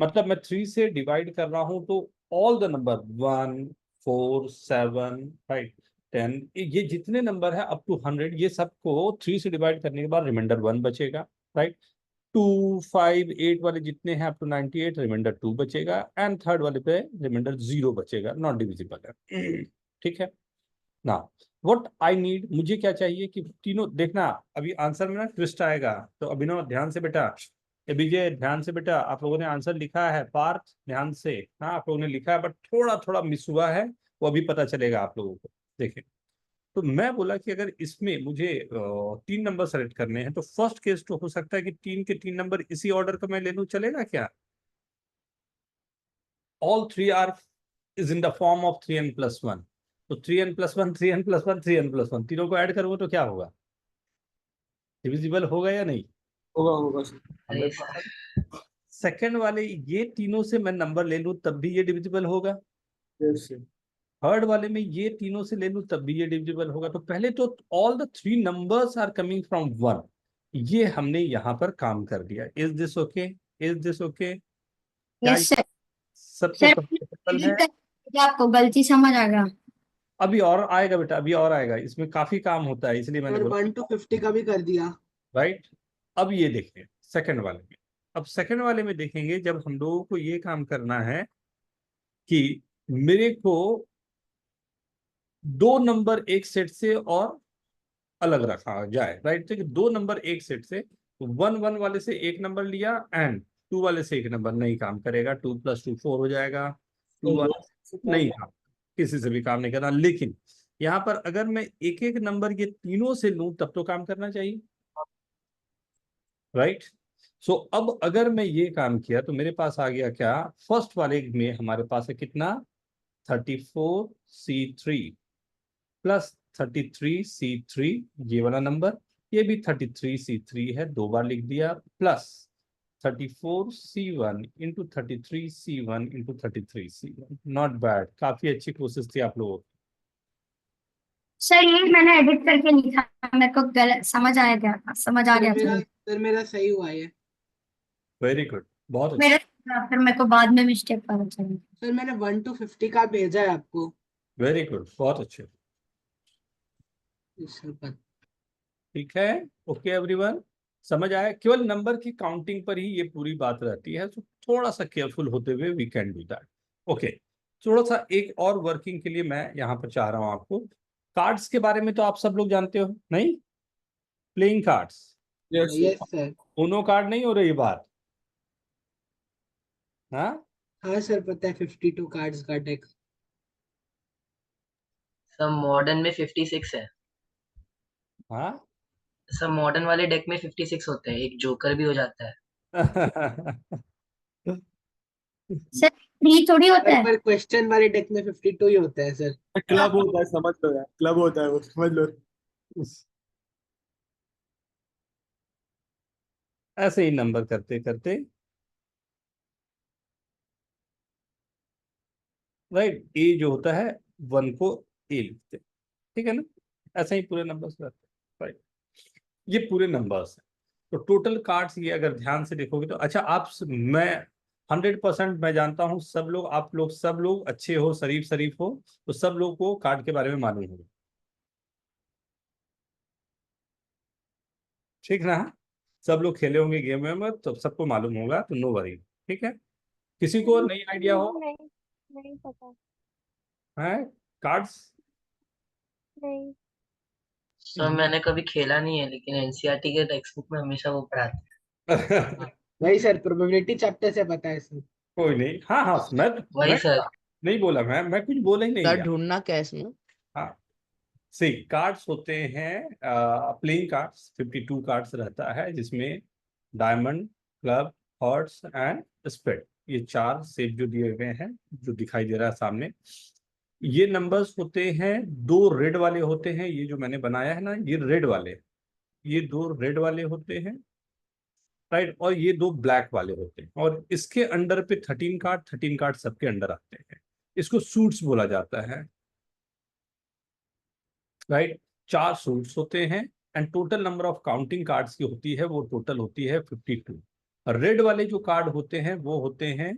मतलब मैं 3 से डिवाइड कर रहा हूं तो ऑल द नंबर 1 4 7 राइट 10, ये जितने नंबर है अप टू 100, ये सबको 3 से डिवाइड करने के बाद रिमाइंडर 1 बचेगा, राइट। 2 5 8 वाले जितने हैं अप टू 98, रिमाइंडर 2 बचेगा, एंड थर्ड वाले पे रिमाइंडर 0 बचेगा, नॉट डिविजिबल है। ठीक है ना। व्हाट आई नीड, मुझे क्या चाहिए कि तीनों देखना, अभी आंसर में ना ट्विस्ट आएगा, तो अभिनव ध्यान से बेटा, विजय ध्यान से बेटा, आप लोगों ने आंसर लिखा है, पार्थ ध्यान से। हाँ, आप लोगों ने लिखा है, बट थोड़ा थोड़ा मिस हुआ है, वो अभी पता चलेगा आप लोगों को। देखिए, तो मैं बोला कि अगर इसमें मुझे 3 नंबर सेलेक्ट करने हैं, तो फर्स्ट केस तो हो सकता है कि 3 के 3 नंबर इसी ऑर्डर का मैं ले लूं, चलेगा क्या? All 3 are is in the form of 3n+1, तो 3n+1 3n+1 3n+1 तीनों को ऐड करूंगा तो क्या होगा? डिविजिबल होगा या नहीं? होगा होगा सर। अरे 100%। सेकंड वाले ये तीनों से मैं नंबर ले लूं तब भी ये डिविजिबल होगा। Yes sir. थर्ड वाले में ये तीनों से ले लूं तब भी ये डिविजिबल होगा। तो पहले तो all the 3 numbers are coming from 1, ये हमने यहाँ पर काम कर दिया। Is this okay? Is this okay? क्या यस सर। सबको सर कंफर्टेबल है? आपको गलती समझ आ गया। अभी और आएगा बेटा, अभी और आएगा, इसमें काफी काम होता है, इसलिए मैंने सर बोला, 1 to 50 का भी कर दिया। राइट। अब ये देखें सेकंड वाले में, अब सेकंड वाले में देखेंगे जब हम लोगों को ये काम करना है कि मेरे को 2 नंबर एक सेट से और अलग रखा जाए, राइट। तो 2 नंबर एक सेट से, 1 1 वाले से एक नंबर लिया एंड 2 वाले से एक नंबर, नहीं काम करेगा। 2 + 2 4 हो जाएगा। 2 वाले नहीं काम, किसी से भी काम नहीं करना। लेकिन यहाँ पर अगर मैं एक एक नंबर ये तीनों से लूं तब तो काम करना चाहिए, राइट। सो अब अगर मैं ये काम किया तो मेरे पास आ गया क्या, फर्स्ट वाले में हमारे पास है कितना, 34C3 प्लस 33C3, ये वाला नंबर, ये भी 33C3 है, 2 बार लिख दिया, plus 34C1 into 33C1 into 33C1। Not bad, काफी अच्छी कोशिश थी आप लोगों की। सर ये मैंने एडिट करके लिखा, मेरे को गलत समझ आ गया था, समझ आ गया था सर मेरा सही हुआ है। वेरी गुड, बहुत अच्छा। मेरे, फिर मेरे को बाद में मिस्टेक पता चली। सर मैंने 1 to 50 का भेजा है आपको। वेरी गुड, बहुत अच्छे। सर पर ठीक है, ओके एवरीवन, समझ आया। केवल नंबर की काउंटिंग पर ही ये पूरी बात रहती है, तो थोड़ा सा केयरफुल होते हुए we can do that. Okay, थोड़ा सा एक और वर्किंग के लिए मैं यहाँ पर चाह रहा हूँ आपको, कार्ड्स के बारे में तो आप सब लोग जानते हो नहीं, प्लेइंग कार्ड्स, यस सर। उनो कार्ड नहीं हो रही बात, हाँ हाँ सर पता है, 52 कार्ड्स का डेक। सब मॉडर्न में 56 है। हाँ सब मॉडर्न वाले डेक में 56 होते हैं, एक जोकर भी हो जाता है। सर 3 थोड़ी होता है। पर क्वेश्चन वाले डेक में 52 ही होता है सर। क्लब होता है, समझ लो यार, क्लब होता है वो, समझ लो। ऐसे ही नंबर करते करते, राइट, ए जो होता है 1 को ए लिखते, ठीक है ना, ऐसे ही पूरे नंबर्स रहते हैं, राइट। ये पूरे नंबर्स हैं। तो टोटल कार्ड्स ये अगर ध्यान से देखोगे तो, अच्छा मैं 100% मैं जानता हूँ सब लोग, आप लोग सब लोग अच्छे हो, शरीफ शरीफ हो, तो सब लोग को कार्ड के बारे में मालूम होगा, ठीक ना, सब लोग खेले होंगे गेम में तो सबको मालूम होगा, तो नो वरी, ठीक है। किसी को नई आइडिया हो, नहीं पता। है कार्ड्स? नहीं। सर मैंने कभी खेला नहीं है, लेकिन एनसीईआरटी के टेक्स्ट बुक में हमेशा वो पढ़ाते हैं। वही सर, प्रोबेबिलिटी चैप्टर से पता है सर। कोई नहीं, हाँ हाँ, वही मैं सर। नहीं बोला, मैं कुछ बोला ही नहीं सर यार। ढूंढना क्या है इसमें? हाँ, सी कार्ड्स होते हैं, प्लेइंग कार्ड्स 52 कार्ड्स रहता है, जिसमें diamond, club, hearts and spade, ये 4 सेट जो दिए हुए हैं, जो दिखाई दे रहा है सामने, ये नंबर्स होते हैं। 2 रेड वाले होते हैं, ये जो मैंने बनाया है ना, ये रेड वाले, ये 2 रेड वाले होते हैं, राइट, और ये 2 ब्लैक वाले होते हैं, और इसके अंडर पे 13 कार्ड सबके अंडर आते हैं, इसको सूट्स बोला जाता है, राइट। 4 सूट्स होते हैं, and total number of counting cards की होती है, वो टोटल होती है 52। रेड वाले जो कार्ड होते हैं वो होते हैं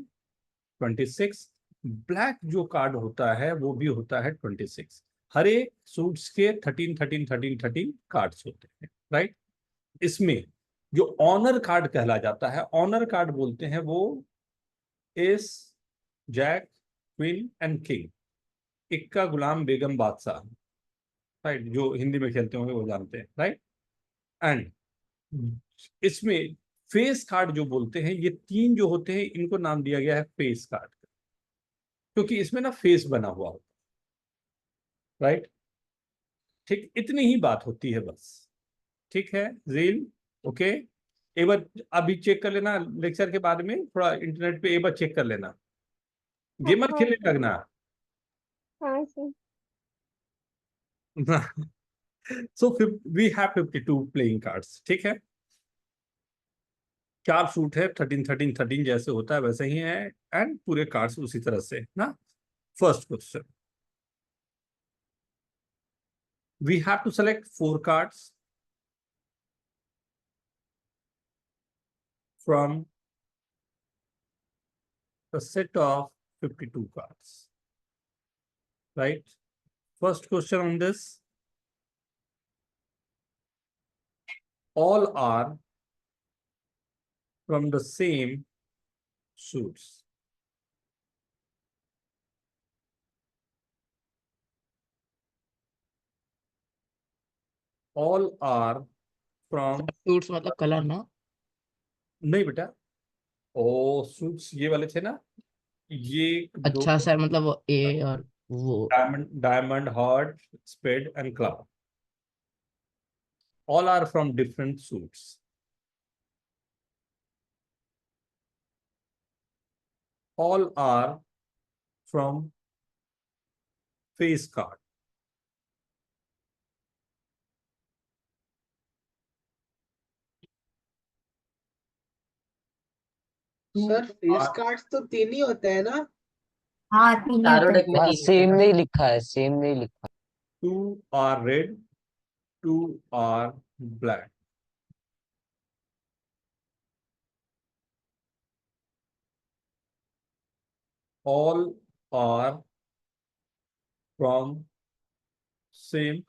26, ब्लैक जो कार्ड होता है वो भी होता है 26। हर एक सूट्स के 13 कार्ड्स होते हैं, राइट। इसमें जो ऑनर कार्ड कहला जाता है, ऑनर कार्ड बोलते हैं वो ace, jack, queen and king, इक्का, गुलाम, बेगम, बादशाह, राइट, जो हिंदी में खेलते होंगे वो जानते हैं, राइट। एंड इसमें फेस कार्ड जो बोलते हैं, ये 3 जो होते हैं इनको नाम दिया गया है फेस कार्ड, क्योंकि इसमें ना फेस बना हुआ होता है, राइट। ठीक, इतनी ही बात होती है बस, ठीक है जील, ओके। एक बार अभी चेक कर लेना, लेक्चर के बाद में थोड़ा इंटरनेट पे एक बार चेक कर लेना, गेमर खेलने लगना। हाँ sir. So we have 52 playing cards, ठीक है। 4 सूट है, 13 जैसे होता है वैसे ही है, एंड पूरे कार्ड्स उसी तरह से ना। First question, we have to select 4 cards from a set of 52 cards, right? First question on this, all are from the same suits. All are from, suits मतलब कलर ना? नहीं बेटा, ओ सूट्स ये वाले थे ना, ये 2, अच्छा सर, मतलब वो ए और वो diamond, heart, spade, and club. All are from different suits. All are from face card. Sir face cards तो 3 ही होते हैं ना? हाँ तीन ही चारों होते डेक हैं। में हाँ 3 होते सेम हैं। नहीं लिखा है, सेम नहीं लिखा। 2 are red, 2 are black. All are from same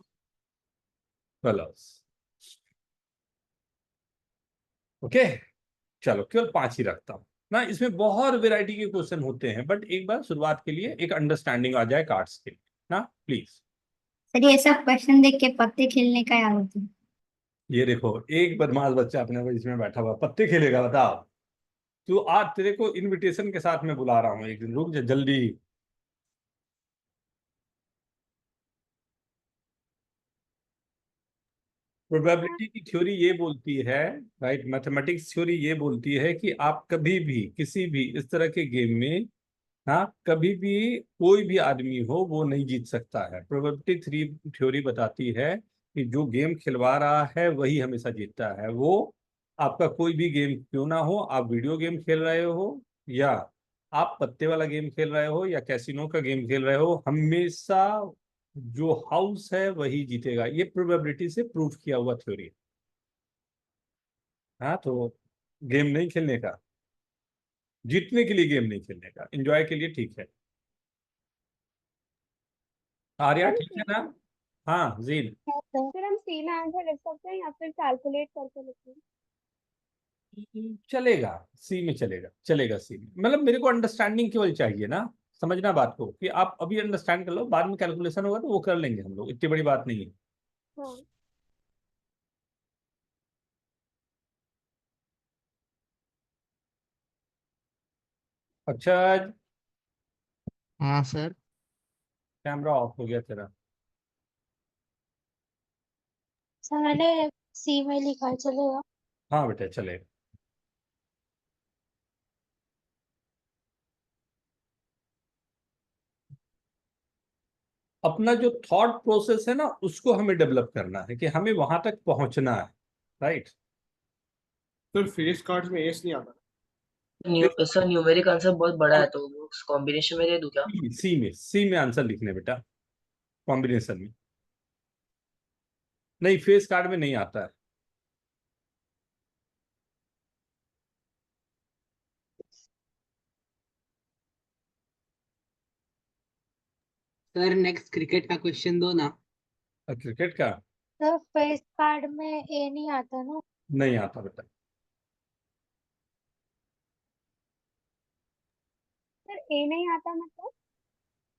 colors. Okay, चलो केवल 5 ही रखता हूं ना। इसमें बहुत वैरायटी के क्वेश्चन होते हैं, बट एक बार शुरुआत के लिए एक अंडरस्टैंडिंग आ जाए कार्ड्स के ना, प्लीज। सर ये सब क्वेश्चन देख के पत्ते खेलने का याद होता है। ये देखो, एक बदमाश बच्चा अपने को इसमें बैठा हुआ पत्ते खेलेगा, बताओ। तू आज तेरे को इनविटेशन के साथ मैं बुला रहा हूँ, एक दिन रुक जा जल्दी। प्रोबेबिलिटी की थ्योरी ये बोलती है, राइट, मैथमेटिक्स थ्योरी ये बोलती है कि आप कभी भी किसी भी इस तरह के गेम में, हाँ, कभी भी कोई भी आदमी हो वो नहीं जीत सकता है। प्रोबेबिलिटी थ्री थ्योरी बताती है कि जो गेम खिलवा रहा है वही हमेशा जीतता है। वो आपका कोई भी गेम क्यों ना हो, आप वीडियो गेम खेल रहे हो या आप पत्ते वाला गेम खेल रहे हो या कैसीनो का गेम खेल रहे हो, हमेशा जो हाउस है वही जीतेगा। ये प्रोबेबिलिटी से प्रूफ किया हुआ थ्योरी है। हाँ, तो गेम नहीं खेलने का, जीतने के लिए गेम नहीं खेलने का, एंजॉय के लिए ठीक है। आर्या ठीक है ना? हाँ जीन। फिर हम सी में आंसर लिख सकते हैं या फिर कैलकुलेट करके लिखें? चलेगा, सी में चलेगा, चलेगा सी में। मतलब मेरे को अंडरस्टैंडिंग केवल चाहिए ना, समझना बात को, कि आप अभी अंडरस्टैंड कर लो, बाद में कैलकुलेशन होगा तो वो कर लेंगे हम लोग, इतनी बड़ी बात नहीं है। हाँ। अच्छा, हाँ सर। कैमरा ऑफ हो गया तेरा। सर मैंने सी में लिखा है, चलेगा? हाँ बेटा चलेगा। अपना जो थॉट प्रोसेस है ना उसको हमें डेवलप करना है कि हमें वहां तक पहुंचना है, राइट। सर फेस कार्ड्स में एस नहीं आता। सर न्यूमेरिक आंसर बहुत बड़ा है, तो वो कॉम्बिनेशन में दे दूं क्या? सी में आंसर लिखने बेटा, कॉम्बिनेशन में नहीं, फेस कार्ड में नहीं आता है। सर नेक्स्ट क्रिकेट का क्वेश्चन दो ना। क्रिकेट का सर फेस कार्ड में ए नहीं आता ना? नहीं आता बेटा। सर ए नहीं आता मतलब?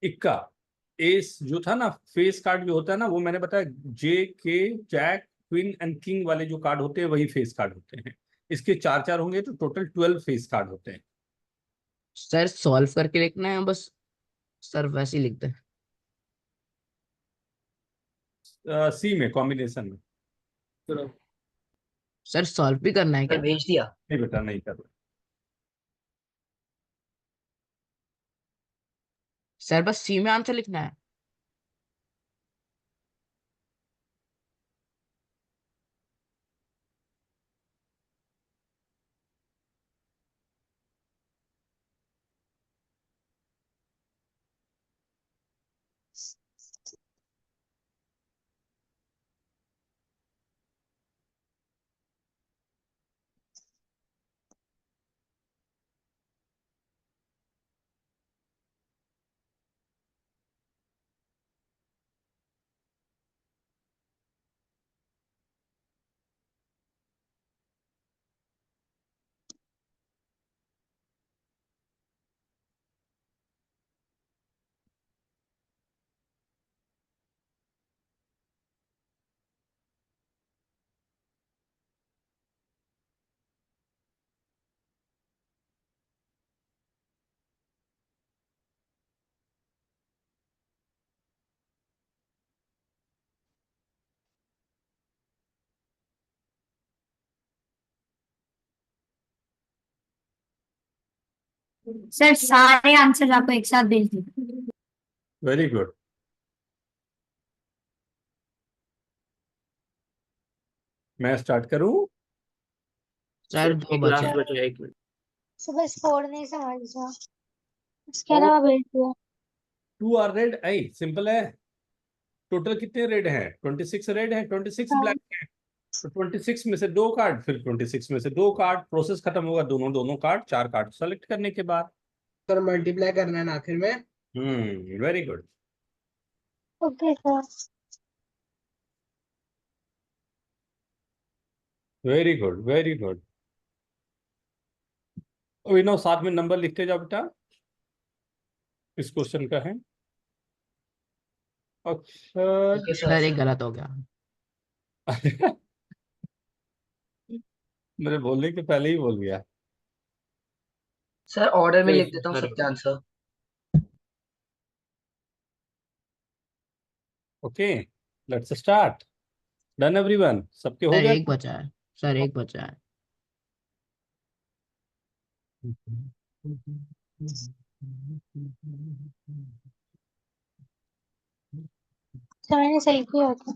इक्का, एस जो था ना, फेस कार्ड जो होता है ना, वो मैंने बताया, जे के, जैक, क्वीन एंड किंग वाले जो कार्ड होते हैं वही फेस कार्ड होते हैं। इसके 4-4 होंगे तो टोटल 12 फेस कार्ड होते हैं। सर सॉल्व करके लिखना है बस, सर वैसे ही लिखते हैं। सी में कॉम्बिनेशन में। सर सर सॉल्व भी करना है सर क्या? भेज दिया। नहीं बेटा, नहीं कर। सर बस सी में आंसर लिखना है। सर सारे आंसर आपको एक साथ भेज दिए। Very good. मैं स्टार्ट करूं? सर दो एक बचे लास्ट हैं। बचा है, 1 मिनट। सुबह स्कोर नहीं समझ इसके अलावा भेज दिया। 2 आर रेड। आई सिंपल है। टोटल कितने रेड हैं? 26 रेड है, 26 हाँ। ब्लैक है। तो 26 में से 2 कार्ड, फिर 26 में से 2 कार्ड, प्रोसेस खत्म होगा दोनों दोनों कार्ड, 4 कार्ड सेलेक्ट करने के बाद। सर मल्टीप्लाई करना है ना आखिर में। Very good. Okay sir. Very good, very good. Abhinav साथ में नंबर लिखते जाओ बेटा। इस क्वेश्चन का है अक्षर। Okay sir sir. एक गलत हो गया। मेरे बोलने के पहले ही बोल गया। सर ऑर्डर में लिख चलिए, देता हूँ सर। सबके answer. Okay, let's start. Done everyone? सबके हो सर गए? एक बचा है। सर एक बचा है। सर मैंने सही किया होता।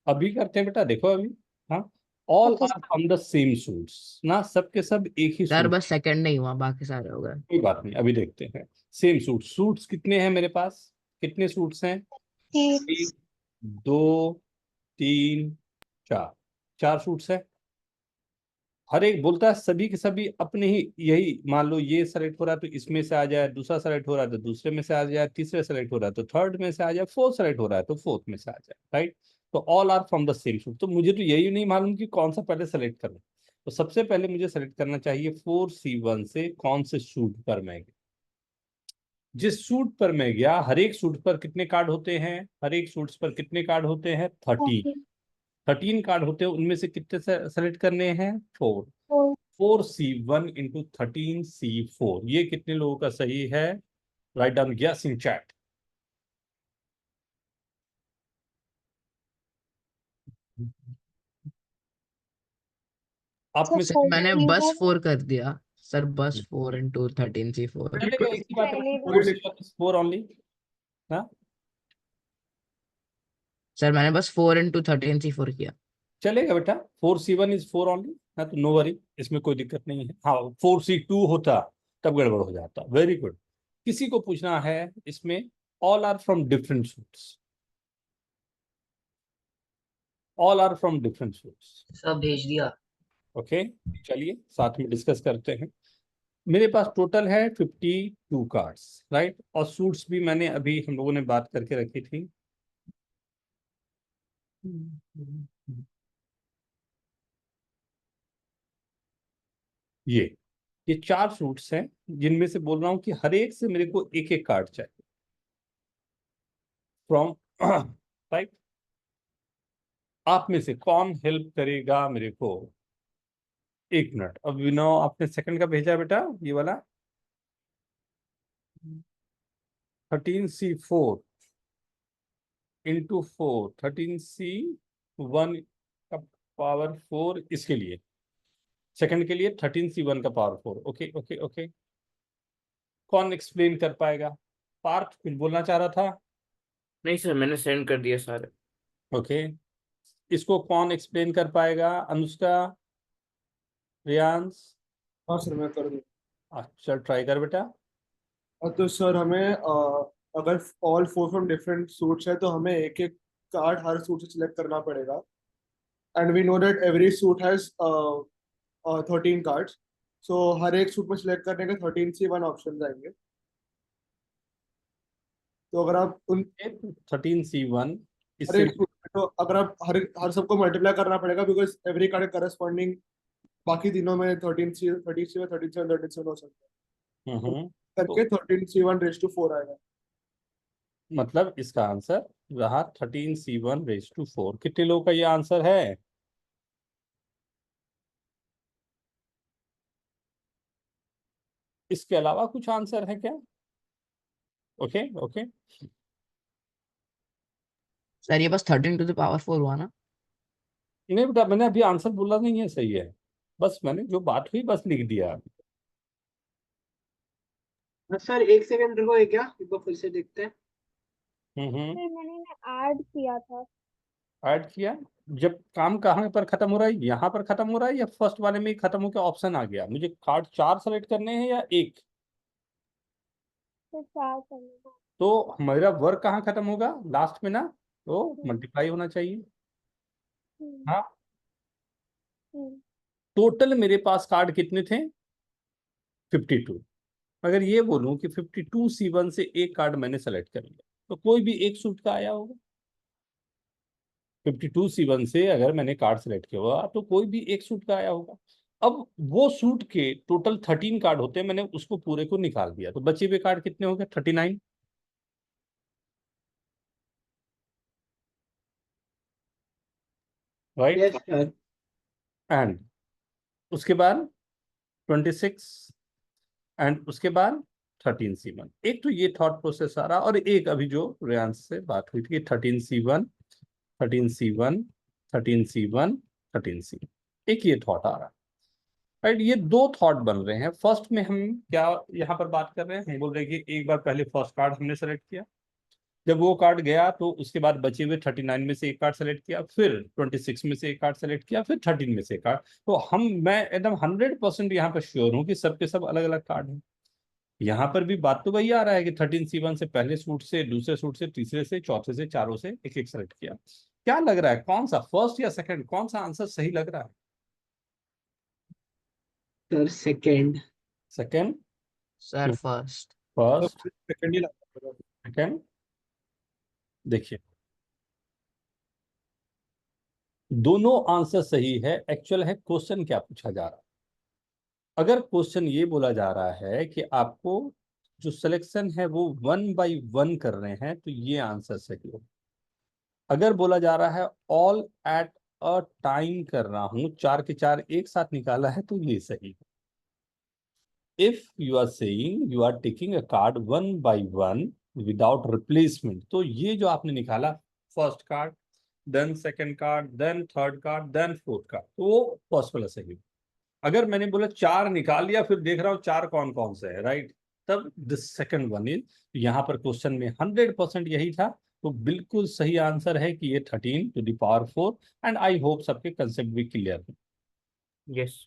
अभी करते हैं बेटा, देखो अभी। हाँ, all okay are from the same suits ना, सबके सब एक ही सर सूट। बस सेकंड नहीं हुआ, बाकी सारे हो गए। कोई बात नहीं, अभी देखते हैं। Same suit. सूट्स कितने हैं मेरे पास? कितने सूट्स हैं? ठीक। 1, 2, 3, 4। 4 सूट्स है। हर एक बोलता है सभी के सभी अपने ही, यही मान लो ये सेलेक्ट हो रहा है तो इसमें से आ जाए, दूसरा सेलेक्ट हो रहा है तो दूसरे में से आ जाए, तीसरे सेलेक्ट हो रहा है तो थर्ड में से आ जाए, फोर्थ सेलेक्ट हो रहा है तो फोर्थ में से आ जाए, राइट। तो all are from the same suit. तो मुझे तो यही नहीं मालूम कि कौन सा पहले सेलेक्ट करूं। तो सबसे पहले मुझे सेलेक्ट करना चाहिए 4C1 से कौन से सूट पर मैं गया। जिस सूट पर मैं गया, हर एक सूट पर कितने कार्ड होते हैं? हर एक सूट पर कितने कार्ड होते हैं? 13। ओके। 13 कार्ड होते हैं, उनमें से कितने सेलेक्ट करने हैं? 4। तो 4C1 इंटू 13C4, ये कितने लोगों का सही है? Write down yes in chat. आप में से सर मैंने बस 4 कर दिया। सर बस 4 इंटू 13C4। चलेगा, एक ही बात है। पहले 4C1 ओनली। हाँ, सर मैंने बस 4 इंटू 13C4 किया। चलेगा बेटा। 4C1 is 4 only. हाँ, तो नो वरी, इसमें कोई दिक्कत नहीं है। हाँ, 4C2 होता तब गड़बड़ हो जाता। Very good. किसी को पूछना है इसमें? All are from different suits. All are from different suits. सब भेज दिया। ओके, चलिए साथ में डिस्कस करते हैं। मेरे पास टोटल है 52 कार्ड्स, राइट। और सूट्स भी मैंने अभी हम लोगों ने बात करके रखी थी। ये 4 सूट्स हैं, जिनमें से बोल रहा हूं कि हर एक से मेरे को एक एक कार्ड चाहिए फ्रॉम, राइट। आप में से कौन हेल्प करेगा मेरे को? 1 मिनट। अब विनो, आपने सेकंड का भेजा है बेटा, ये वाला 13C4 इंटू 4, 13C1 का पावर 4, इसके लिए सेकंड के लिए 13C1 का पावर 4। Okay okay okay. कौन एक्सप्लेन कर पाएगा? पार्थ कुछ बोलना चाह रहा था? नहीं सर, मैंने सेंड कर दिया सारे। ओके, इसको कौन एक्सप्लेन कर पाएगा? अनुष्का, रियांश? हाँ सर मैं कर दूँ। अच्छा, ट्राई कर बेटा। तो सर हमें अगर ऑल 4 फ्रॉम डिफरेंट सूट्स है तो हमें एक एक कार्ड हर सूट से सिलेक्ट करना पड़ेगा। And we know that every suit has 13 cards. So हर एक सूट में सिलेक्ट करने के 13C1 ऑप्शन आएंगे। तो अगर आप उन 13C1 हर इससे एक सूट तो अगर आप हर हर सबको मल्टीप्लाई करना पड़ेगा बिकॉज एवरी कार्ड करस्पॉन्डिंग बाकी तीनों में 13C 37 हो सकता है। तो करके 13C1 रेज टू 4 आएगा। मतलब इसका आंसर रहा 13C1 रेज टू 4। कितने लोगों का ये आंसर है? इसके अलावा कुछ आंसर है क्या? Okay okay. सर ये बस 13 to the power 4 हुआ ना? नहीं बेटा, मैंने अभी आंसर बोला नहीं है, सही है। बस मैंने जो बात हुई बस लिख दिया। सर एक सेकंड रुको, क्या एक बार फिर से देखते हैं। मैंने ऐड किया था। ऐड किया। जब काम कहाँ पर खत्म हो रहा है, यहाँ पर खत्म हो रहा है या फर्स्ट वाले में ही खत्म होकर ऑप्शन आ गया? मुझे कार्ड 4 सेलेक्ट करने हैं या एक? तो 4 करना। तो मेरा वर्क कहाँ खत्म होगा? लास्ट में ना, तो मल्टीप्लाई होना चाहिए। हाँ, टोटल मेरे पास कार्ड कितने थे? 52। अगर ये बोलूं कि 52C1 से एक कार्ड मैंने सेलेक्ट कर लिया, तो कोई भी एक सूट का आया होगा। 52C1 से अगर मैंने कार्ड सेलेक्ट किया हुआ तो कोई भी एक सूट का आया होगा। अब वो सूट के टोटल 13 कार्ड होते हैं, मैंने उसको पूरे को निकाल दिया, तो बचे हुए कार्ड कितने हो गए? 39। राइट। Yes sir. एंड उसके बाद 26 एंड उसके बाद 13C1। एक तो ये थॉट प्रोसेस आ रहा, और एक अभी जो रेयांश से बात हुई थी कि 13C1 13C1 13C1 13C, एक ये थॉट आ रहा। राइट, ये दो थॉट बन रहे हैं। फर्स्ट में हम क्या यहाँ पर बात कर रहे हैं, हम बोल रहे हैं कि एक बार पहले फर्स्ट कार्ड हमने सेलेक्ट किया, जब वो कार्ड गया तो उसके बाद बचे हुए 39 में से एक कार्ड सेलेक्ट किया, फिर 26 में से एक कार्ड सेलेक्ट किया, फिर 13 में से एक कार्ड। तो मैं एकदम 100% यहाँ पर श्योर हूँ कि सबके सब अलग अलग कार्ड हैं। यहाँ पर भी बात तो वही आ रहा है कि 13C1 से पहले सूट से, दूसरे सूट से, तीसरे से, चौथे से, चारों से एक एक सेलेक्ट किया। क्या लग रहा है, कौन सा फर्स्ट या सेकंड, कौन सा आंसर सही लग रहा है? Sir second. Second. Sir first. First. Second ही लगता है। सेकंड। देखिए, दोनों आंसर सही है। एक्चुअल है क्वेश्चन क्या पूछा जा रहा है। अगर क्वेश्चन ये बोला जा रहा है कि आपको जो सिलेक्शन है वो 1 बाई 1 कर रहे हैं, तो ये आंसर सही हो। अगर बोला जा रहा है ऑल एट अ टाइम कर रहा हूं, 4 के 4 एक साथ निकाला है, तो ये सही है। If you are saying you are taking a card 1 by 1 without replacement, तो ये जो आपने निकाला, first card, then second card, then third card, then fourth card, तो वो पॉसिबल है, सही। अगर मैंने बोला 4 निकाल लिया, फिर देख रहा हूं 4 कौन कौन से है, राइट, तब दिस सेकंड वन इज। यहाँ पर क्वेश्चन में 100% यही था, तो बिल्कुल सही आंसर है कि ये 13⁴। एंड आई होप सबके कंसेप्ट भी क्लियर है। Yes.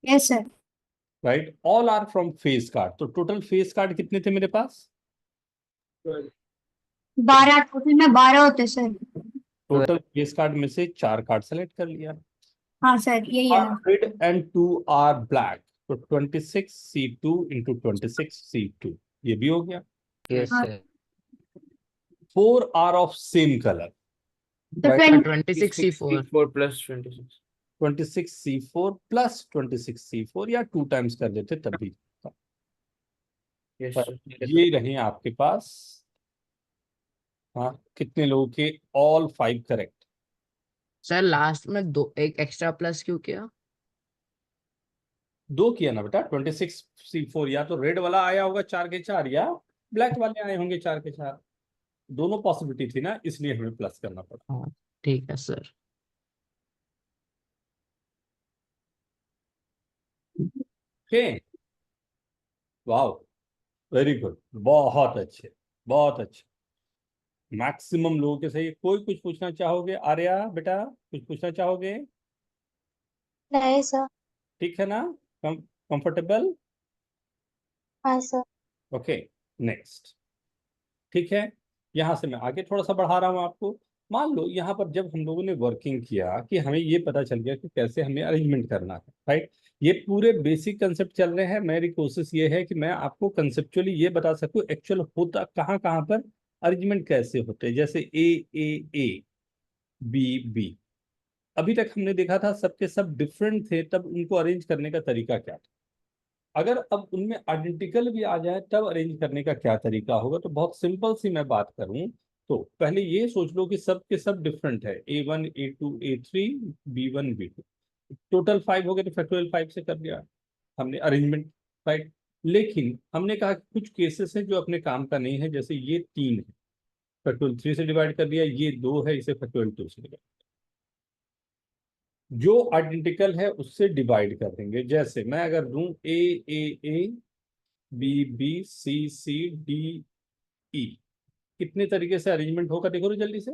Yes sir. Right, all are from face card. तो टोटल फेस कार्ड कितने थे मेरे पास? 12 टोटल में 12 होते सर। टोटल फेस कार्ड में से 4 कार्ड सेलेक्ट कर लिया। हाँ सर यही है ना। रेड एंड 2 आर ब्लैक, तो 26C2 इंटू 26C2, ये भी हो गया। यस हाँ। Sir. 4 are of same colour, तो right? 26C4। 4 plus 26। 26C4 plus 26C4, या 2 टाइम्स कर देते तब भी। यस पर सर। ये रहे आपके पास। हाँ, कितने लोगों के ऑल 5 करेक्ट? सर लास्ट में एक एक्स्ट्रा प्लस क्यों किया? 2 किया ना बेटा। 26C4 या तो रेड वाला आया होगा 4 के 4, या ब्लैक वाले आए होंगे 4 के 4। दोनों पॉसिबिलिटी थी ना, इसलिए हमें प्लस करना पड़ा। हाँ ठीक है sir. Okay, wow, very good, बहुत अच्छे, बहुत अच्छे। मैक्सिमम लोगों के सही। कोई कुछ पूछना चाहोगे? आर्या बेटा, कुछ पूछना चाहोगे? नहीं सर। ठीक है ना? कंफर्टेबल? हाँ सर। Okay, next. ठीक है, यहां से मैं आगे थोड़ा सा बढ़ा रहा हूं आपको। मान लो यहाँ पर जब हम लोगों ने वर्किंग किया कि हमें ये पता चल गया कि कैसे हमें अरेंजमेंट करना है, राइट। ये पूरे बेसिक कंसेप्ट चल रहे हैं। मेरी कोशिश ये है कि मैं आपको कंसेप्चुअली ये बता सकूं एक्चुअल होता कहाँ कहाँ पर, अरेंजमेंट कैसे होते हैं। जैसे ए, बी, बी, अभी तक हमने देखा था सबके सब डिफरेंट थे, तब उनको अरेंज करने का तरीका क्या था। अगर अब उनमें आइडेंटिकल भी आ जाए तब अरेंज करने का क्या तरीका होगा, तो बहुत सिंपल सी मैं बात करूं तो पहले ये सोच लो कि सब के सब डिफरेंट है, A1 A2 A3 B1 B2, total 5 हो गए, तो फैक्टोरियल 5 से कर दिया हमने अरेंजमेंट, राइट। लेकिन हमने कहा कि कुछ केसेस हैं जो अपने काम का नहीं है, जैसे ये 3 है, फैक्टोरियल 3 से डिवाइड कर दिया, ये 2 है, इसे फैक्टोरियल 2 से डिवाइड, जो आइडेंटिकल है उससे डिवाइड कर देंगे। जैसे मैं अगर दूं A, B B C C D E, कितने तरीके से अरेंजमेंट होगा देखो तो जल्दी से।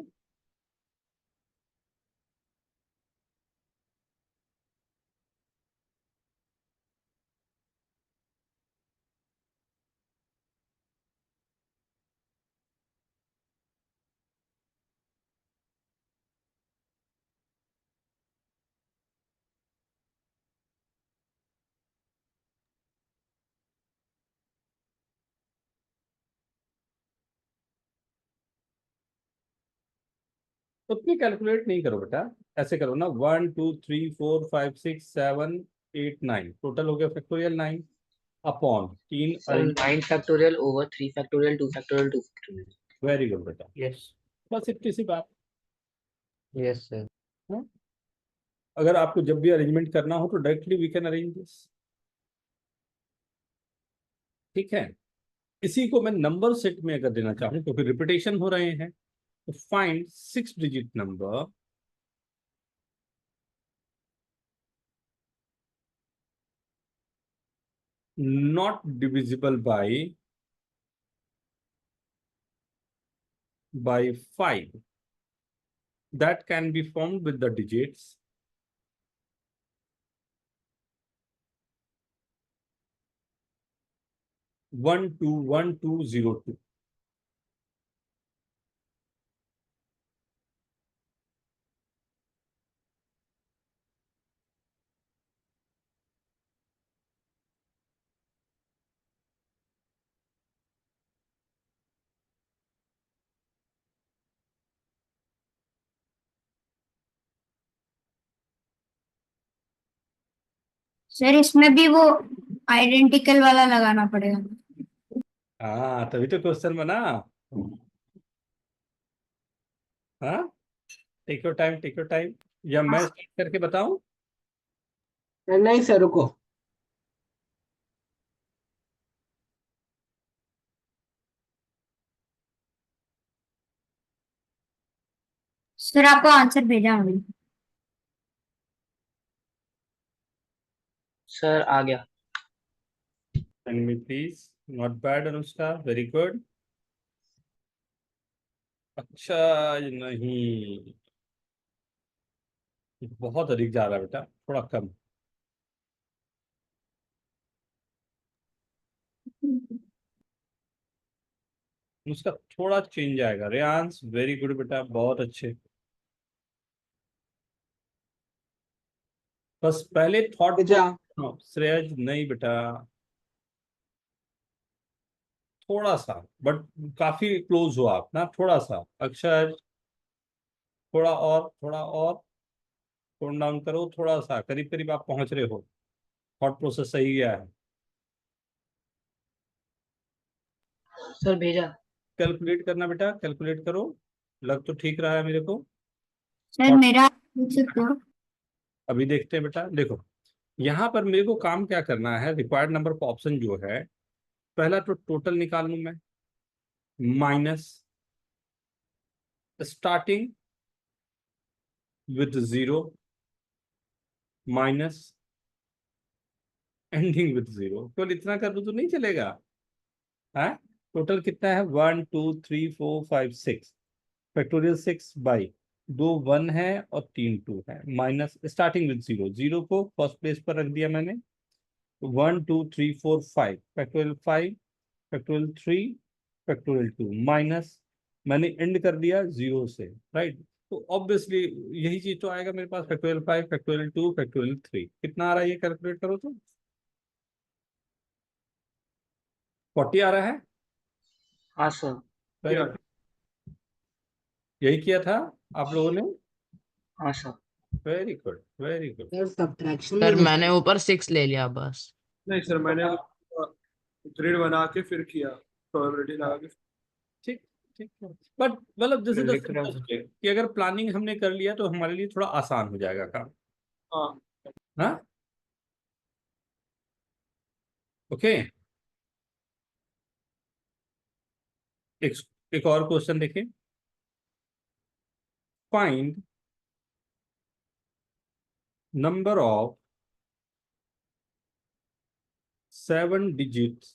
उतनी कैलकुलेट नहीं करो बेटा, ऐसे करो ना, 1 2 3 4 5 6 7 8 9, टोटल हो गया factorial 9 upon 3 sir 9 factorial over 3 factorial 2 factorial 2 factorial. Very good बेटा, यस। बस इतनी सी बात। Yes sir. हाँ? अगर आपको जब भी अरेंजमेंट करना हो तो directly we can arrange this, ठीक है। इसी को मैं नंबर सेट में अगर देना चाहूँ क्योंकि रिपीटेशन हो रहे हैं, तो find 6 digit number not divisible by 5 that can be formed with the digits 1 2 1 2 0 2। Sir इसमें भी वो आइडेंटिकल वाला लगाना पड़ेगा। हाँ तभी तो क्वेश्चन बना। हाँ, take your time, take your time. या मैं स्टार्ट करके बताऊं? नहीं सर रुको। सर आपको आंसर भेजा हूँ। सर आ गया। Send me please, not bad Anushka, very good. अच्छा नहीं, बहुत अधिक जा रहा है बेटा, थोड़ा कम। उसका थोड़ा चेंज आएगा। रेयांश वेरी गुड बेटा, बहुत अच्छे। बस पहले थॉट भेजा। श्रेयज नहीं बेटा, थोड़ा सा, बट काफी क्लोज हो आप ना, थोड़ा सा। अक्षय थोड़ा और, थोड़ा और, टोन डाउन करो थोड़ा सा, करीब करीब आप पहुंच रहे हो, थॉट प्रोसेस सही गया है। सर भेजा। कैलकुलेट करना बेटा, कैलकुलेट करो, लग तो ठीक रहा है मेरे को। सर Thought- मेरा पूछ सकते हो? अभी देखते हैं बेटा, देखो यहाँ पर मेरे को काम क्या करना है, रिक्वायर्ड नंबर का ऑप्शन जो है, पहला तो टोटल निकाल लूं मैं, minus starting with 0 minus ending with 0। केवल इतना कर दूं तो नहीं चलेगा। हाँ, टोटल कितना है, 1 2 3 4 5 6, फैक्टोरियल 6 बाई 2 1 है और 3 2 है, माइनस स्टार्टिंग विद 0, 0 को फर्स्ट प्लेस पर रख दिया मैंने, 1 2 3 4 5 फैक्टोरियल 5 फैक्टोरियल 3 फैक्टोरियल 2, माइनस मैंने एंड कर दिया 0 से, राइट। तो ऑब्वियसली यही चीज तो आएगा मेरे पास, फैक्टोरियल 5 फैक्टोरियल 2 फैक्टोरियल 3, कितना आ रहा है ये कैलकुलेट करो तो, 40 आ रहा है। हाँ सर। वेरी गुड, यही किया था आप लोगों ने, हाँ sir. Very good very good. Sir subtraction sir में मैंने ऊपर 6 ले लिया बस। नहीं सर, मैंने ग्रिड बना के फिर किया, प्रोबेबिलिटी लगा के। ठीक, ठीक है, बट मतलब दिस इज द लिख रहा हूँ। सिंपलेस्ट वे कि अगर प्लानिंग हमने कर लिया तो हमारे लिए थोड़ा आसान हो जाएगा काम। हाँ हाँ, ओके। एक एक और क्वेश्चन देखें, find number of 7 digits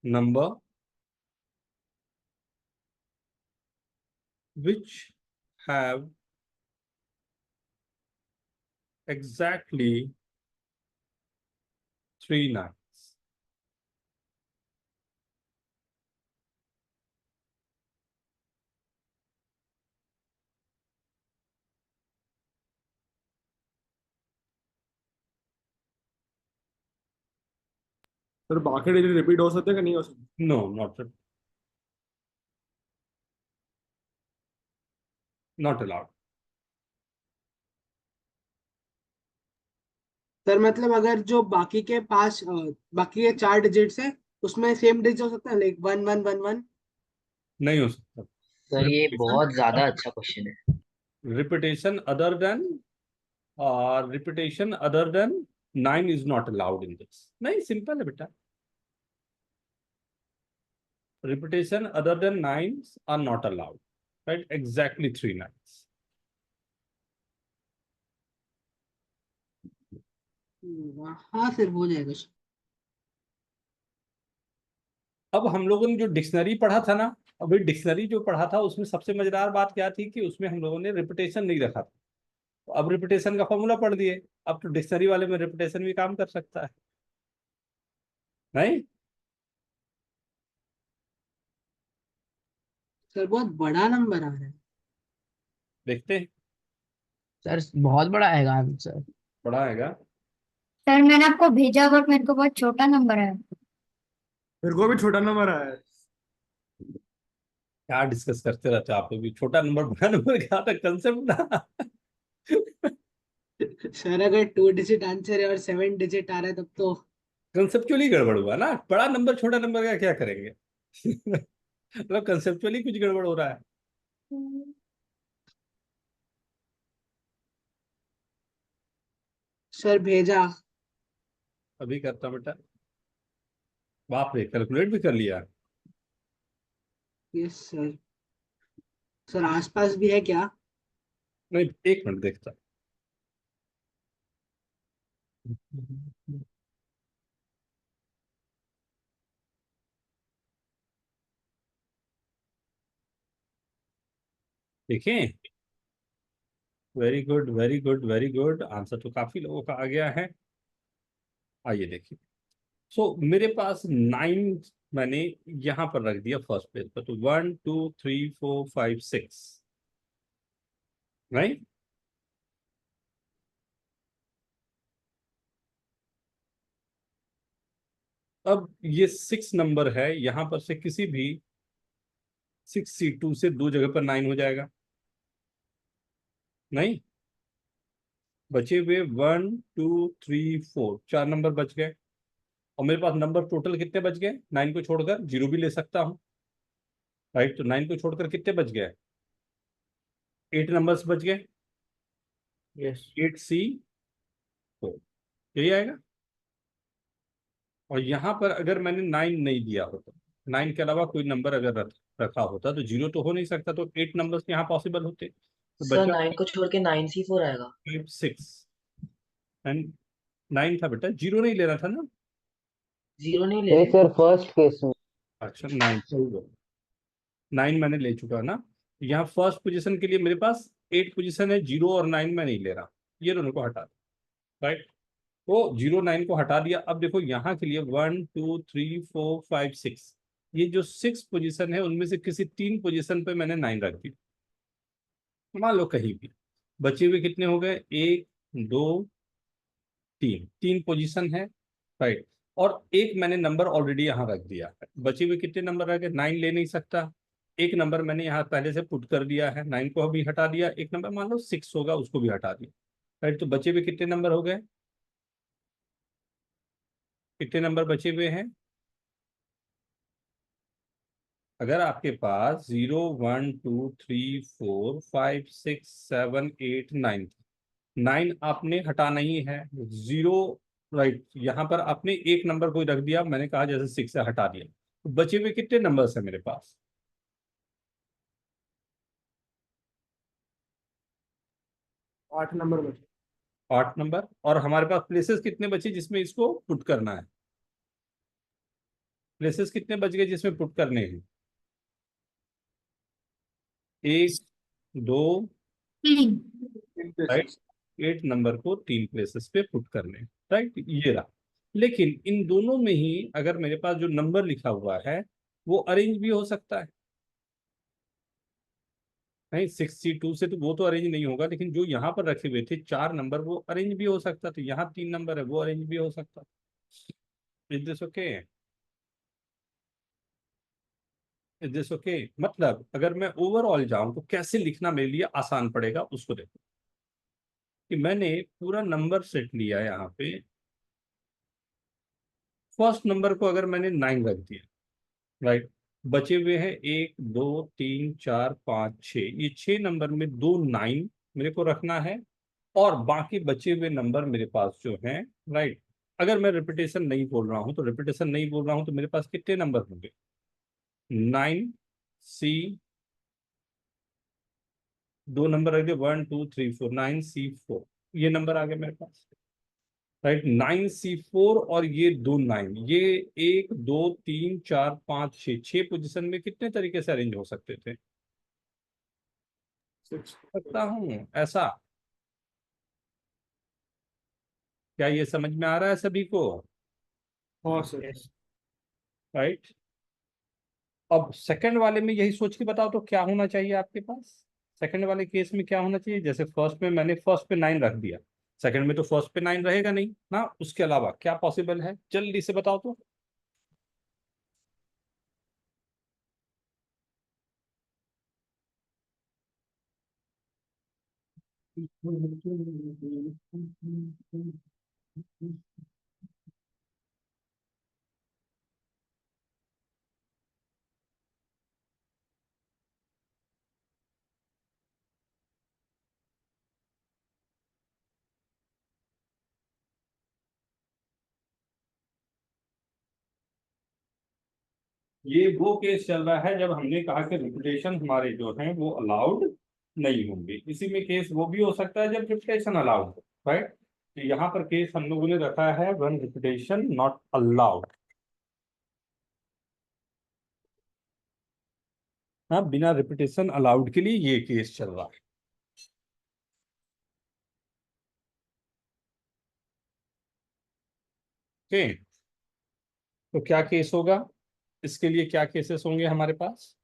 number which have exactly 3 nines. Sir बाकी डिजिट रिपीट हो सकते हैं कि नहीं हो सकते? No, not allowed. सर मतलब अगर जो बाकी के बाकी के 4 डिजिट्स है उसमें सेम डिजिट हो सकता है, लाइक 1111। नहीं हो सकता. सर ये बहुत ज्यादा अच्छा क्वेश्चन है। Repetition other than 9 is not allowed in this. नहीं, simple है बेटा. Repetition other than 9s are not allowed. Right? Exactly 3 nines. हाँ सर हो जाएगा। अब हम लोगों ने जो डिक्शनरी पढ़ा था ना, अभी डिक्शनरी जो पढ़ा था उसमें सबसे मजेदार बात क्या थी कि उसमें हम लोगों ने रिपीटेशन नहीं रखा था. तो अब रिपीटेशन का फॉर्मूला पढ़ दिए. अब तो डिक्शनरी वाले में रिपीटेशन भी काम कर सकता है, नहीं? सर बहुत बड़ा नंबर आ रहा है। देखते हैं. सर बहुत बड़ा आएगा आंसर। बड़ा आएगा. सर मैंने आपको भेजा बट मेरे को बहुत छोटा नंबर है। मेरे को भी छोटा नंबर आया है। क्या डिस्कस करते रहते हो आप लोग भी? छोटा नंबर बड़ा नंबर क्या था कंसेप्ट ना. सर अगर 2 डिजिट आंसर है और 7 डिजिट आ रहा है तब तो कंसेप्चुअली गड़बड़ हुआ ना. बड़ा नंबर छोटा नंबर का क्या करेंगे? मतलब कंसेप्चुअली कुछ गड़बड़ हो रहा है. सर भेजा। अभी करता बेटा. बाप रे, कैलकुलेट भी कर लिया. Yes sir. सर आसपास भी है क्या? नहीं, 1 मिनट देखता. देखें. Very good, very good, very good. Answer तो काफी लोगों का आ गया है. आइए देखिए. सो मेरे पास 9 मैंने यहां पर रख दिया फर्स्ट पेज पर. तो 1 2 3 4 5 6, राइट? अब ये 6 नंबर है, यहां पर से किसी भी 6C2 से 2 जगह पर 9 हो जाएगा, नहीं? बचे हुए 1 2 3 4, 4 नंबर बच गए. और मेरे पास नंबर टोटल कितने बच गए? 9 को छोड़कर, 0 भी ले सकता हूं, राइट? तो 9 को छोड़कर कितने बच गए? 8 नंबर्स बच गए. यस 8C4 यही आएगा. और यहां पर अगर मैंने 9 नहीं दिया होता, 9 के अलावा कोई नंबर अगर रखा होता तो 0 तो हो नहीं सकता. तो 8 नंबर्स यहाँ पॉसिबल होते. तो सर बचा 9 को छोड़ के 9C4 आएगा। 5 6 एंड 9 था बेटा. 0 नहीं लेना था ना. 0 नहीं ले नहीं रहे। सर, फर्स्ट केस में। अच्छा, 9 मैंने ले चुका ना. यहाँ फर्स्ट पोजीशन के लिए मेरे पास 8 पोजीशन है. 0 और 9 मैं नहीं ले रहा. ये दोनों को हटा दो, राइट? तो 0 9 को हटा दिया. अब देखो यहाँ के लिए 1 2 3 4 5 6, ये जो 6 पोजीशन है उनमें से किसी 3 पोजीशन पे मैंने 9 रख दी. मान लो कहीं भी. बचे हुए कितने हो गए? 1 2 3 पोजीशन है, राइट? और एक मैंने नंबर ऑलरेडी यहाँ रख दिया है. बचे हुए कितने नंबर रह गए? 9 ले नहीं सकता. एक नंबर मैंने यहाँ पहले से पुट कर दिया है. 9 को अभी हटा दिया. एक नंबर मान लो 6 होगा, उसको भी हटा दिया, राइट? तो बचे हुए कितने नंबर हो गए? कितने नंबर बचे हुए हैं? अगर आपके पास 0 1 2 3 4 5 6 7 8 9, 9 आपने हटाना ही है. 0, राइट? यहाँ पर आपने एक नंबर कोई रख दिया, मैंने कहा जैसे 6 से हटा दिया. तो बचे हुए कितने नंबर्स है मेरे पास? 8 नंबर बचे। 8 नंबर. और हमारे पास प्लेसेस कितने बचे जिसमें इसको पुट करना है? प्लेसेस कितने बच गए जिसमें पुट करने हैं? 1 2 3 राइट, 8 नंबर को 3 प्लेसेस पे पुट करने हैं, राइट, ये रहा। लेकिन इन दोनों में ही अगर मेरे पास जो नंबर लिखा हुआ है वो अरेंज भी हो सकता है। नहीं, 6C2 से तो वो तो अरेंज नहीं होगा, लेकिन जो यहाँ पर रखे हुए थे 4 नंबर वो अरेंज भी हो सकता। तो यहाँ 3 नंबर है वो अरेंज भी हो सकता। Is this okay? Is this okay? मतलब अगर मैं ओवरऑल जाऊं तो कैसे लिखना मेरे लिए आसान पड़ेगा उसको देखो। कि मैंने पूरा नंबर सेट लिया यहाँ पे, फर्स्ट नंबर को अगर मैंने 9 रख दिया, राइट, बचे हुए हैं 1 2 3 4 5 6, ये 6 नंबर में 2 9 मेरे को रखना है, और बाकी बचे हुए नंबर मेरे पास जो हैं, राइट, अगर मैं रिपीटेशन नहीं बोल रहा हूं तो मेरे पास कितने नंबर होंगे? 9C, 2 नंबर रख दिए, 1 2 3 4, 9C4, ये नंबर आ गए मेरे पास, राइट। 9C4 और ये 2 9, ये 1 2 3 4 5 6 पोजीशन में कितने तरीके से अरेंज हो सकते थे? सकता हूं ऐसा। क्या ये समझ में आ रहा है सभी को? हाँ सर। राइट। अब सेकंड वाले में यही सोच के बताओ तो क्या होना चाहिए आपके पास? सेकंड वाले केस में क्या होना चाहिए? जैसे फर्स्ट में मैंने फर्स्ट पे 9 रख दिया, सेकंड में तो फर्स्ट पे 9 रहेगा नहीं ना, उसके अलावा क्या पॉसिबल है जल्दी से बताओ तो। ये वो केस चल रहा है जब हमने कहा कि रिपीटेशन हमारे जो हैं वो अलाउड नहीं होंगे। इसी में केस वो भी हो सकता है जब रिपीटेशन अलाउड हो, राइट। तो यहाँ पर केस हम लोगों ने रखा है व्हेन रिपीटेशन नॉट अलाउड। हाँ, बिना रिपीटेशन अलाउड के लिए ये केस चल रहा है। ओके, तो क्या केस होगा इसके लिए? क्या केसेस होंगे हमारे पास?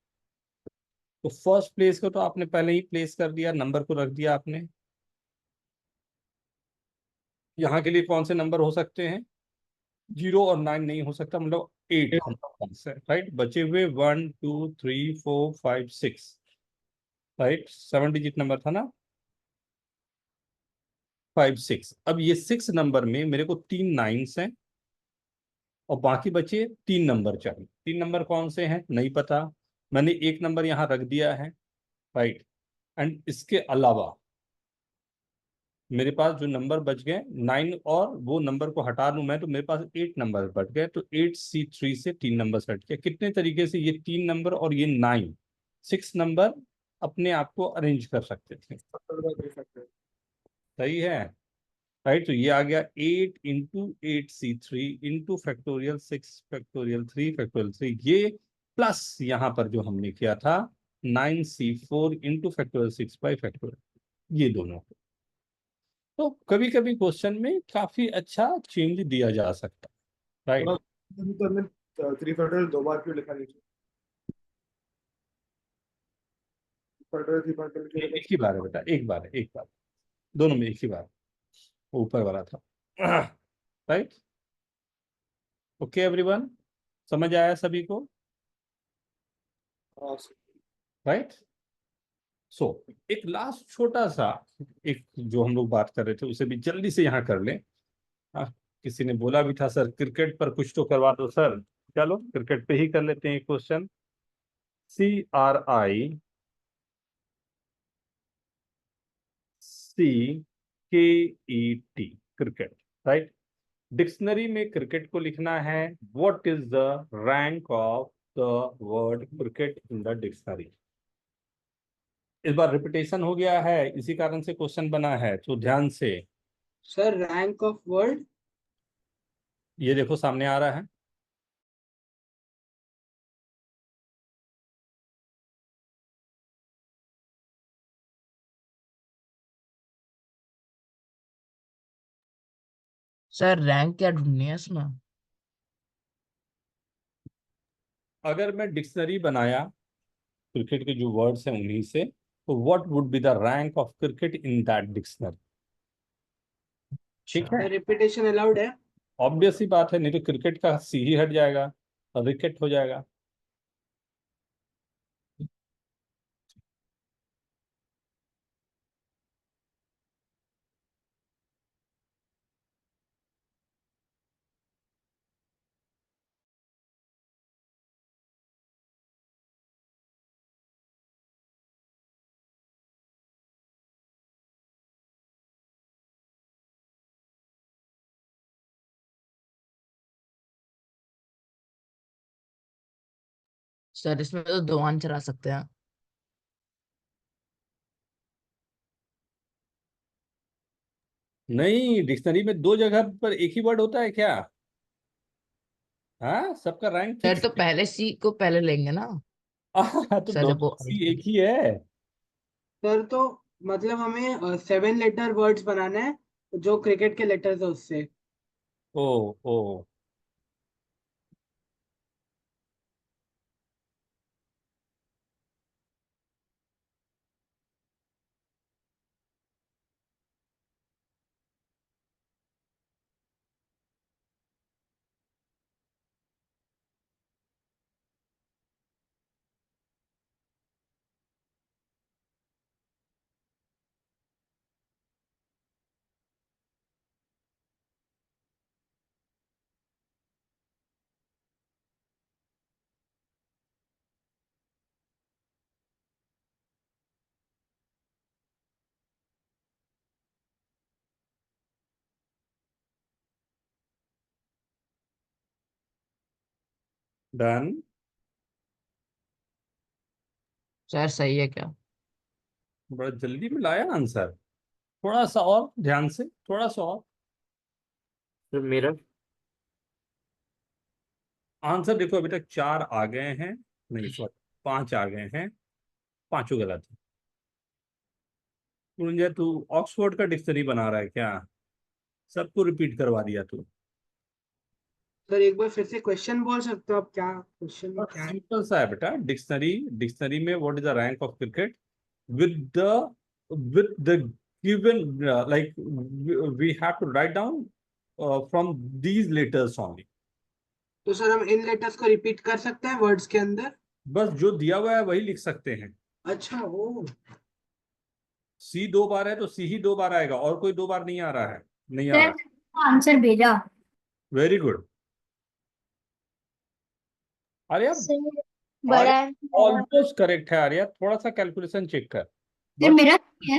तो फर्स्ट प्लेस को तो आपने पहले ही प्लेस कर दिया, नंबर को रख दिया आपने। यहाँ के लिए कौन से नंबर हो सकते हैं? 0 और 9 नहीं हो सकता, मतलब 8 हमारे पास है, राइट। बचे हुए 1 2 3 4 5 6, राइट, 7 डिजिट नंबर था ना, 5 6। अब ये 6 नंबर में मेरे को 3 9s हैं और बाकी बचे 3 नंबर चाहिए। 3 नंबर कौन से हैं नहीं पता, मैंने एक नंबर यहाँ रख दिया है, राइट। एंड इसके अलावा मेरे पास जो नंबर बच गए 9, और वो नंबर को हटा दूं मैं तो मेरे पास 8 नंबर बच गए। तो 8C3 से 3 नंबर हट गया। कितने तरीके से ये 3 नंबर और ये 9 6 नंबर अपने आप को अरेंज कर सकते थे। सही है, राइट। तो ये आ गया 8 into 8C3 into factorial 6 factorial 3 factorial 3, ये प्लस यहाँ पर जो हमने किया था 9C4 into factorial 6 by factorial, ये दोनों। तो कभी कभी क्वेश्चन में काफी अच्छा चेंज दिया जा सकता है, राइट। तो हमने 3 फैक्टोरियल 2 बार क्यों लिखा नीचे? फैक्टोरियल 3 फैक्टोरियल क्यों लिखा? एक ही बार है बेटा, एक बार है, एक बार, दोनों में एक ही बार, वो ऊपर वाला था, राइट। ओके एवरीवन, समझ आया सभी को? हाँ सर। राइट। सो एक लास्ट छोटा सा, एक जो हम लोग बात कर रहे थे उसे भी जल्दी से यहाँ कर लें। किसी ने बोला भी था सर क्रिकेट पर कुछ तो करवा दो सर, चलो क्रिकेट पे ही कर लेते हैं एक question. CRICKET, cricket, right. Dictionary में क्रिकेट को लिखना है, what is the rank of the word cricket in the dictionary. इस बार रिपीटेशन हो गया है, इसी कारण से क्वेश्चन बना है, तो ध्यान से। सर रैंक ऑफ वर्ड, ये देखो सामने आ रहा है, सर रैंक क्या ढूंढनी है इसमें? अगर मैं डिक्शनरी बनाया क्रिकेट के जो वर्ड्स हैं उन्हीं से, तो what would be the rank of cricket in that dictionary? ठीक है, रिपीटेशन अलाउड है? ऑब्वियस ही बात है, नहीं तो क्रिकेट का सी ही हट जाएगा और विकेट हो जाएगा। सर इसमें तो दो आंसर आ सकते हैं। नहीं, डिक्शनरी में दो जगह पर एक ही वर्ड होता है क्या? हाँ, सबका रैंक सर फिक्स तो पहले सी को पहले लेंगे ना तो सर, जब दोनों वो सी एक ही है। सर तो मतलब हमें 7 लेटर वर्ड्स बनाना है जो क्रिकेट के लेटर्स है उससे। ओ ओ डन। सर सही है क्या? बड़ा जल्दी में लाया आंसर, थोड़ा सा और ध्यान से, थोड़ा सा और। तो मेरा आंसर देखो, अभी तक 4 आ गए हैं, नहीं सॉरी 5 आ गए हैं, पांचों गलत है। तू ऑक्सफोर्ड का डिक्शनरी बना रहा है क्या? सबको रिपीट करवा दिया तू। सर एक बार फिर से क्वेश्चन बोल सकते हो आप? क्या क्वेश्चन में क्या है? सिंपल सा है बेटा, डिक्शनरी डिक्शनरी में what is the rank of cricket with the with the given like we have to write down from these letters only। तो सर हम इन लेटर्स को रिपीट कर सकते हैं वर्ड्स के अंदर? बस जो दिया हुआ है वही लिख सकते हैं। अच्छा वो। सी 2 बार है तो सी ही 2 बार आएगा, और कोई 2 बार नहीं आ रहा है, नहीं आ सर रहा। आंसर भेजा। Very good. आर्या, सर बड़ा है। ऑलमोस्ट करेक्ट है आर्या, थोड़ा सा कैलकुलेशन चेक कर सर बट। मेरा है।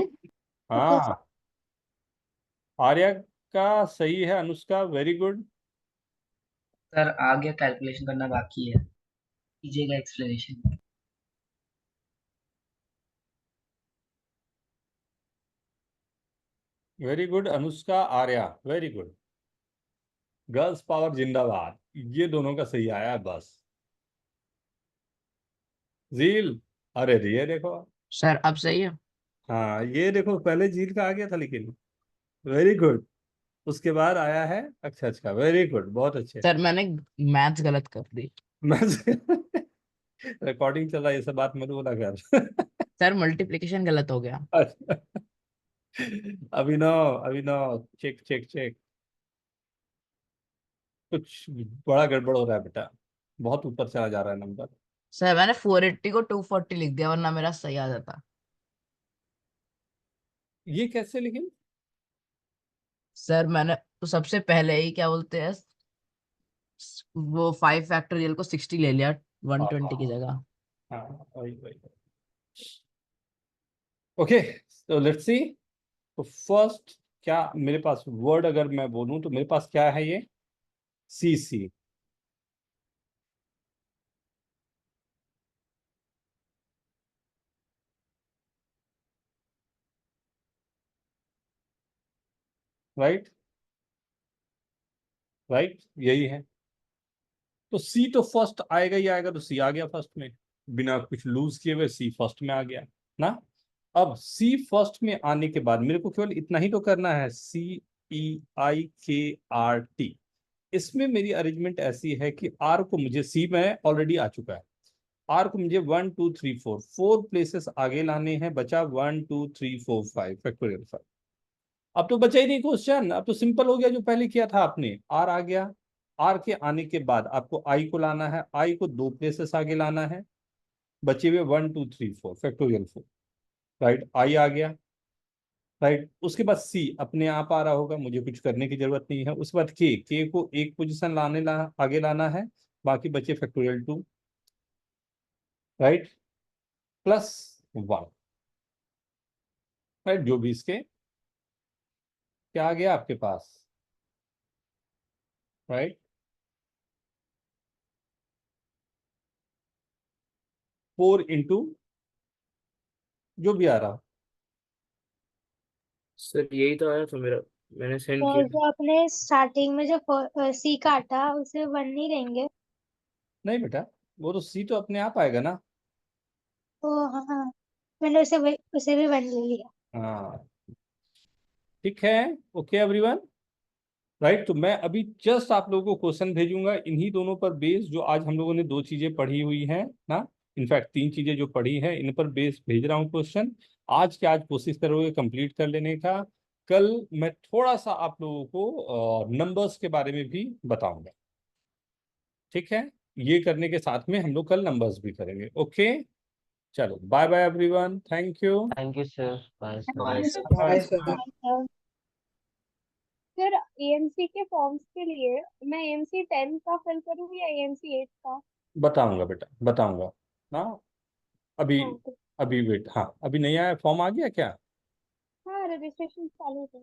हाँ, आर्या का सही है, अनुष्का वेरी गुड। सर आगे कैलकुलेशन करना बाकी है, कीजिएगा explanation. Very good Anushka, Arya very good. Girls power जिंदाबाद, ये दोनों का सही आया है बस। झील, अरे ये देखो। सर अब सही है। हाँ ये देखो, पहले झील का आ गया था लेकिन। Very good. उसके बाद आया है अक्षय का, वेरी गुड, बहुत अच्छे। सर मैंने मैथ्स गलत कर दी। मैं रिकॉर्डिंग चल रहा है, ये सब बात मत बोला कर। सर मल्टीप्लिकेशन गलत हो गया। अभिनव अभिनव, चेक चेक चेक, कुछ बड़ा गड़बड़ हो रहा है बेटा, बहुत ऊपर चला जा रहा है नंबर। सर मैंने 480 को 240 लिख दिया वरना मेरा सही आ जाता। ये कैसे लेकिन? सर मैंने तो सबसे पहले ही क्या बोलते हैं, वो 5 फैक्टोरियल को 60 ले लिया 120 की जगह। हाँ वही वही। ओके, तो लेट्स सी। तो फर्स्ट क्या मेरे पास वर्ड अगर मैं बोलूं तो मेरे पास क्या है, ये सी सी। राइट राइट, यही है। तो सी तो फर्स्ट आएगा ही आएगा, तो सी आ गया फर्स्ट में, बिना कुछ लूज किए हुए सी फर्स्ट में आ गया ना। अब सी फर्स्ट में आने के बाद मेरे को केवल इतना ही तो करना है, सी EIKRT। इसमें मेरी अरेंजमेंट ऐसी है कि R को मुझे C में ऑलरेडी आ चुका है, R को मुझे 1 2 3 4 प्लेसेस आगे लाने हैं, बचा 1 2 3 4 5 फैक्टोरियल 5। अब तो बचा ही नहीं क्वेश्चन, अब तो सिंपल हो गया जो पहले किया था आपने। R आ गया, R के आने के बाद आपको I को लाना है, I को 2 प्लेसेस आगे लाना है, बचे हुए 1 2 3 4 फैक्टोरियल 4, राइट। I आ गया, राइट। उसके बाद C अपने आप आ रहा होगा, मुझे कुछ करने की जरूरत नहीं है। उसके बाद K को एक पोजीशन आगे लाना है, बाकी बचे फैक्टोरियल 2, राइट, प्लस 1, राइट। जो भी इसके क्या आ गया आपके पास, राइट, 4 इंटू जो भी आ रहा। सर यही तो आया था मेरा, मैंने सेंड तो किया। जो अपने स्टार्टिंग में जो सी काटा उसे 1 नहीं लेंगे? नहीं बेटा, वो तो C तो अपने आप आएगा ना। तो हाँ, मैंने उसे भी 1 ले लिया। हाँ ठीक है, ओके एवरीवन, राइट। तो मैं अभी जस्ट आप लोगों को क्वेश्चन भेजूंगा इन्हीं दोनों पर बेस, जो आज हम लोगों ने 2 चीजें पढ़ी हुई हैं ना, इनफैक्ट 3 चीजें जो पढ़ी हैं, इन पर बेस भेज रहा हूँ क्वेश्चन। आज के आज कोशिश करोगे कंप्लीट कर लेने का। कल मैं थोड़ा सा आप लोगों को नंबर्स के बारे में भी बताऊंगा, ठीक है। ये करने के साथ में हम लोग कल नंबर्स भी करेंगे, ओके। चलो bye bye everyone, thank you. Thank you sir, bye sir. Bye sir. Bye sir. Sir AMC के फॉर्म्स के लिए मैं AMC 10 का फिल करूँ या AMC 8 का? बताऊंगा बेटा, बताऊंगा ना। अभी हाँ, अभी वेट, हाँ अभी नहीं आया, फॉर्म आ गया क्या? हाँ रजिस्ट्रेशन चालू है।